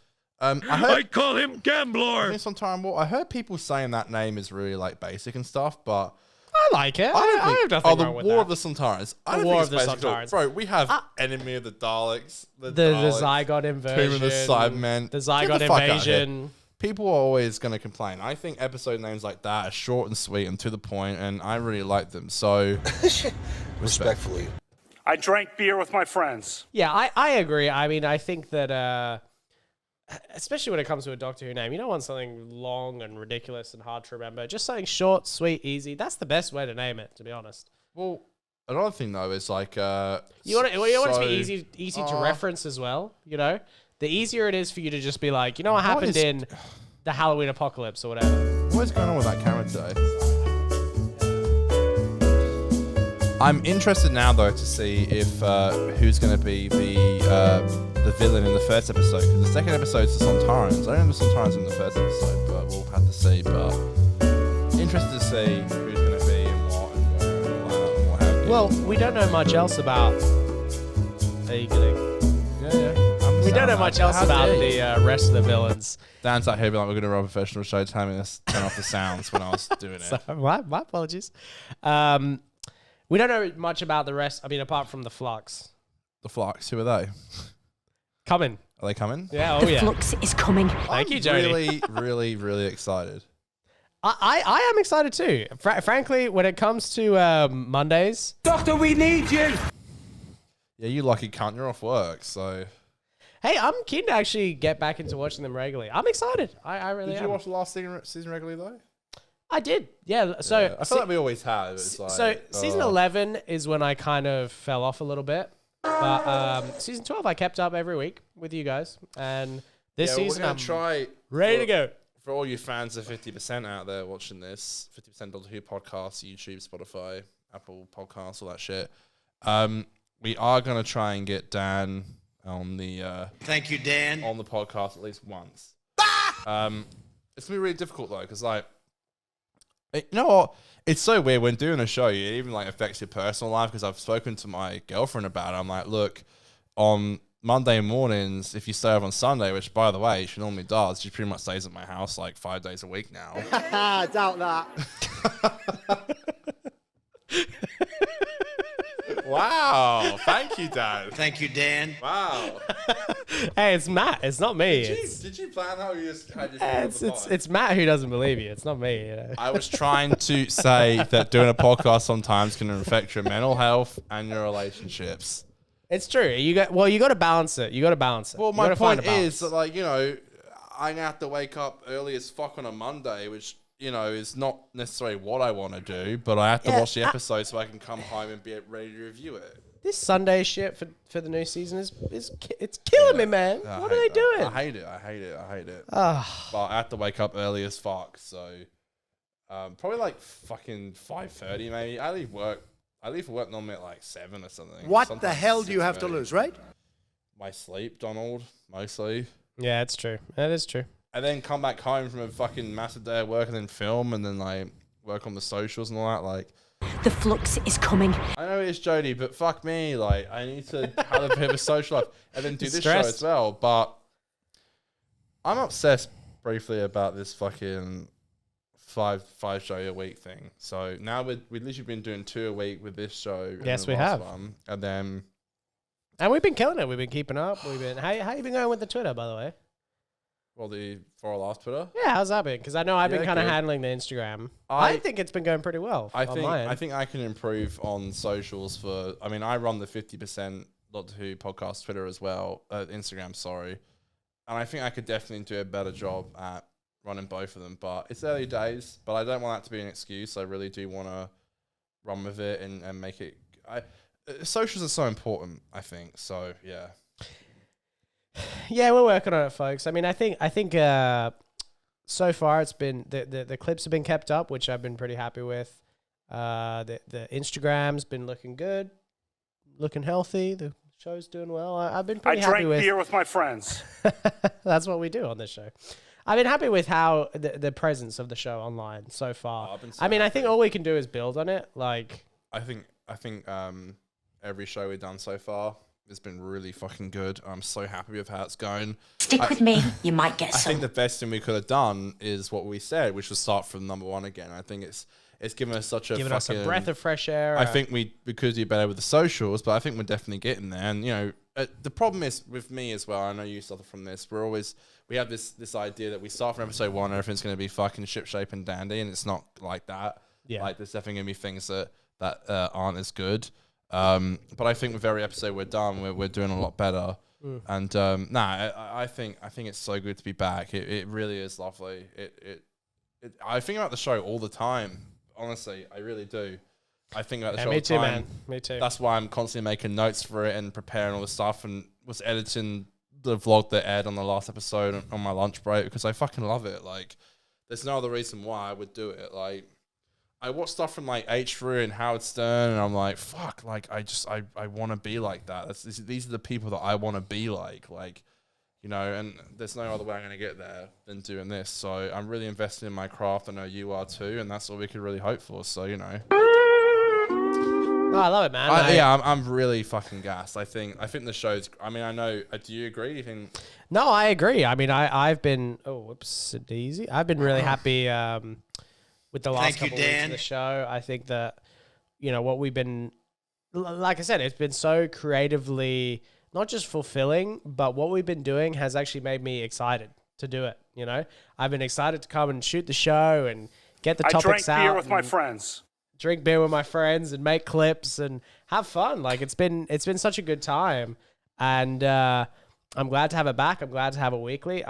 I call him Gambler. Sontaran War. I heard people saying that name is really like basic and stuff, but I like it. I have nothing wrong with War that. of the Sontarans. The War of the Sontarans. Bro, we have Enemy of the Daleks. The Daleks, Zygote inversion. Tomb of the Cybermen. The Zygote invasion. People are always going to complain. I think episode names like that are short and sweet and to the point, and I really like them. So, Respectfully. I drank beer with my friends. Yeah, I agree. I mean, I think that, especially when it comes to a Doctor Who name, you don't want something long and ridiculous and hard to remember. Just something short, sweet, easy. That's the best way to name it, to be honest. Well, another thing though is like you want it to be easy to reference as well. The easier it is for you to just be like, what happened in the Halloween Apocalypse or whatever. What is going on with that camera today? I'm interested now though to see if who's going to be the villain in the first episode, because the second episode is the Sontarans. I don't know the Sontarans in the first episode, but we'll have to see. But interested to see who's going to be and what and where and all that and what have you. Well, we don't know much else about. Are you kidding? Yeah. We don't know much else about the rest of the villains. Dan's out here being like, we're going to run a professional show, telling me to turn off the sounds when I was doing it. So, my apologies. We don't know much about the rest. I mean, apart from the Flux. The Flux, who are they? Coming. Are they coming? Yeah, The flux is coming. Thank you, Jody. Really, really, really excited. I am excited too. Frankly, when it comes to Mondays. Doctor, we need you. Yeah, you lucky cunt. You're off work, so... Hey, I'm keen to actually get back into watching them regularly. I'm excited. I really am. Did you watch the last season regularly, though? I did. Yeah. So yeah, I feel like we always have. It's like, so season 11 is when I kind of fell off a little bit. But season 12, I kept up every week with you guys. And this season, I'm ready to go. For all you fans of 50% out there watching this, 50% Doctor Who podcast, YouTube, Spotify, Apple Podcasts, all that shit. we are gonna try and get Dan on the Thank you, Dan. on the podcast at least once. It's gonna be really difficult though, because like, you know what? It's so weird when doing a show. It even like affects your personal life, because I've spoken to my girlfriend about it. I'm like, look, on Monday mornings, if you stay over on Sunday, which by the way she normally does, she pretty much stays at my house like 5 days a week now. Doubt that. Wow! Thank you, Dan. Thank you, Dan. Wow. Hey, it's Matt. It's not me. Did you plan how you just had your It's Matt who doesn't believe you. It's not me. You know? I was trying to say that doing a podcast sometimes can affect your mental health and your relationships. It's true. You got to balance it. You got to balance it. Well, You my gotta find point a balance. is that, like, you know, I have to wake up early as fuck on a Monday, which, you know, is not necessarily what I want to do, but I have to watch the episode so I can come home and be ready to review it. This Sunday shit for the new season is it's killing me, man. What are they doing? I hate it. But I have to wake up early as fuck, so probably like fucking 5:30 maybe. I leave for work normally at like 7 or something. What Sometimes the hell do you have to 6:30. lose, right? My sleep, Donald, mostly. Yeah, it's true. That is true. I then come back home from a fucking massive day of work and then film and then like work on the socials and all that. Like, The flux is coming. I know it's Jody, but fuck me. Like, I need to have a bit of a social life and then do this show Stressed. as well. But I'm obsessed briefly about this fucking five show a week thing. So now we've literally been doing 2 a week with this show. and Yes, the we last have. one. And then And we've been killing it. We've been keeping up. How you been going with the Twitter, by the way? for our last Twitter. Yeah, how's that been? Because I know I've been Yeah, kind of good. handling the Instagram. I think it's been going pretty well. I on think my end. I think I can improve on socials for. I mean, I run the 50% Doctor Who podcast Twitter as well, Instagram. Sorry, and I think I could definitely do a better job at running both of them. But it's early days. But I don't want that to be an excuse. I really do want to run with it and make it. Socials are so important, I think. So yeah. Yeah, we're working on it, folks. I mean, I think so far it's been the clips have been kept up, which I've been pretty happy with. The Instagram's been looking good, looking healthy. The show's doing well. I've been pretty happy drank with. beer with my friends. That's what we do on this show. I've been happy with how the presence of the show online so far. I mean, I think all we can do is build on it. Like, I think every show we've done so far has been really fucking good. I'm so happy with how it's going. Stick with me, you might get I some. think the best thing we could have done is what we said, which was start from number 1 again. I think it's given us such a giving us a breath of fresh air. I think we could do better with the socials, but I think we're definitely getting there. And you know, the problem is with me as well. I know you suffer from this. We have this idea that we start from episode 1, and everything's going to be fucking shipshape and dandy, and it's not like that. Yeah. Like there's definitely going to be things that aren't as good. But I think with every episode we're done, we're doing a lot better. And I think it's so good to be back. It really is lovely. I think about the show all the time. Honestly, I really do. I think about the show all me the too, time. man. Me too. That's why I'm constantly making notes for it and preparing all the stuff, and was editing the vlog that aired on the last episode on my lunch break because I fucking love it. Like, there's no other reason why I would do it. Like, I watch stuff from like H3 and Howard Stern, and I'm like, fuck, like I want to be like that. These are the people that I want to be like, you know. And there's no other way I'm gonna get there than doing this. So I'm really invested in my craft. I know you are too, and that's all we could really hope for. So you know. No, I love it, man. I'm really fucking gassed. I think the show's. I mean, I know. Do you agree? Do you think? No, I agree. I mean, I've been. Oh, whoops, easy. I've been really happy with the last couple of weeks of the show. I think that what we've been, like I said, it's been so creatively not just fulfilling, but what we've been doing has actually made me excited to do it. You know, I've been excited to come and shoot the show and get the topics out. I drank beer with my friends. Drink beer with my friends and make clips and have fun. Like it's been such a good time, and I'm glad to have it back. I'm glad to have it weekly.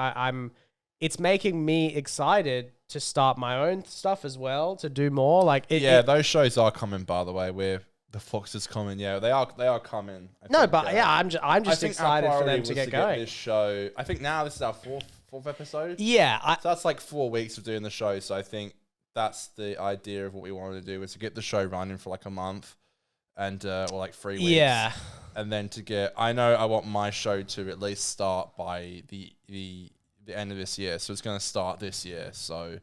It's making me excited to start my own stuff as well, to do more. Like those shows are coming, by the way. Where the Fox is coming, they are coming. I'm just excited for them to get going. This show, I think now this is our fourth episode. Yeah, so that's like 4 weeks of doing the show. So I think that's the idea of what we wanted to do, was to get the show running for like a month and or like 3 weeks. Yeah. and then to get. I know I want my show to at least start by the end of this year, so it's going to start this year. So,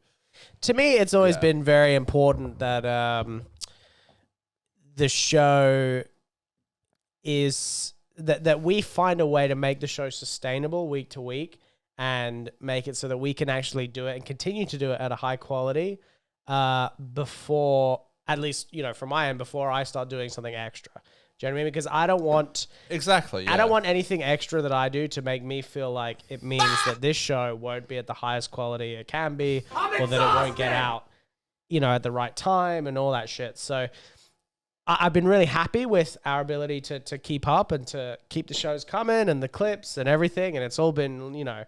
to me, it's always been very important that the show is that we find a way to make the show sustainable week to week and make it so that we can actually do it and continue to do it at a high quality before, at least, you know, from my end, before I start doing something extra. Do you know what I mean? Because I don't want... Exactly, yeah. I don't want anything extra that I do to make me feel like it means that this show won't be at the highest quality it can be, or that it won't get out, you know, at the right time and all that shit. So I've been really happy with our ability to keep up and to keep the shows coming and the clips and everything. And it's all been, you know,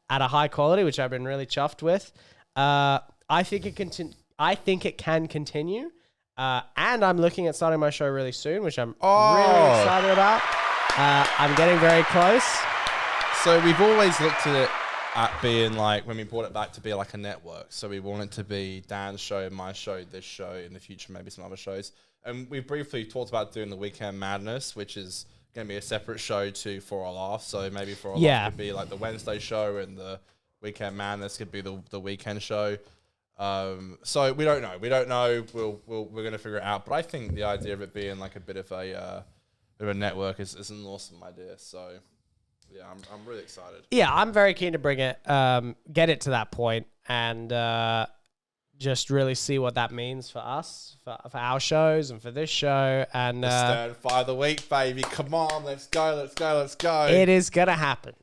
at a high quality, which I've been really chuffed with. I think it can continue. And I'm looking at starting my show really soon, which I'm really excited about. I'm getting very close. So we've always looked at it at being like, when we brought it back, to be like a network. So we want it to be Dan's show, my show, this show, in the future maybe some other shows. And we briefly talked about doing the Weekend Madness, which is going to be a separate show to For a Laugh. So maybe For a Laugh could be like the Wednesday show, and the Weekend Madness could be the weekend show. So we don't know. We're going to figure it out. But I think the idea of it being like a bit of a network is an awesome idea. So yeah, I'm really excited. Yeah, I'm very keen to bring it, get it to that point, and just really see what that means for us, for our shows, and for this show. And Stern Fire of the Week, baby. Come on, let's go. It is gonna happen.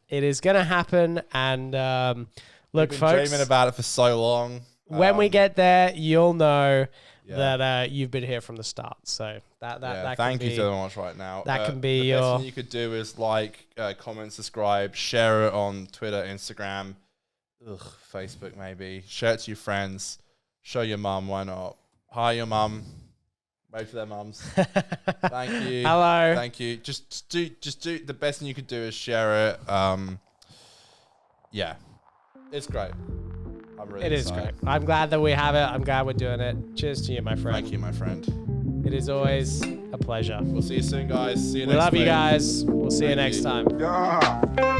And look, We've been folks, dreaming about it for so long. When we get there, you'll know that you've been here from the start. So that thank you so much right now. That can be the your... best thing you could do is like, comment, subscribe, share it on Twitter, Instagram, Facebook maybe. Share it to your friends. Show your mum, why not? Hi, your mum. Wait for their mums. Thank you. Hello. Thank you. Just do the best thing you could do is share it. Yeah, it's great. I'm really excited. Great. I'm glad that we have it. I'm glad we're doing it. Cheers to you, my friend. Thank you, my friend. It is always a pleasure. We'll see you soon, guys. See you next week. We love you guys. We'll see you next time. Yeah.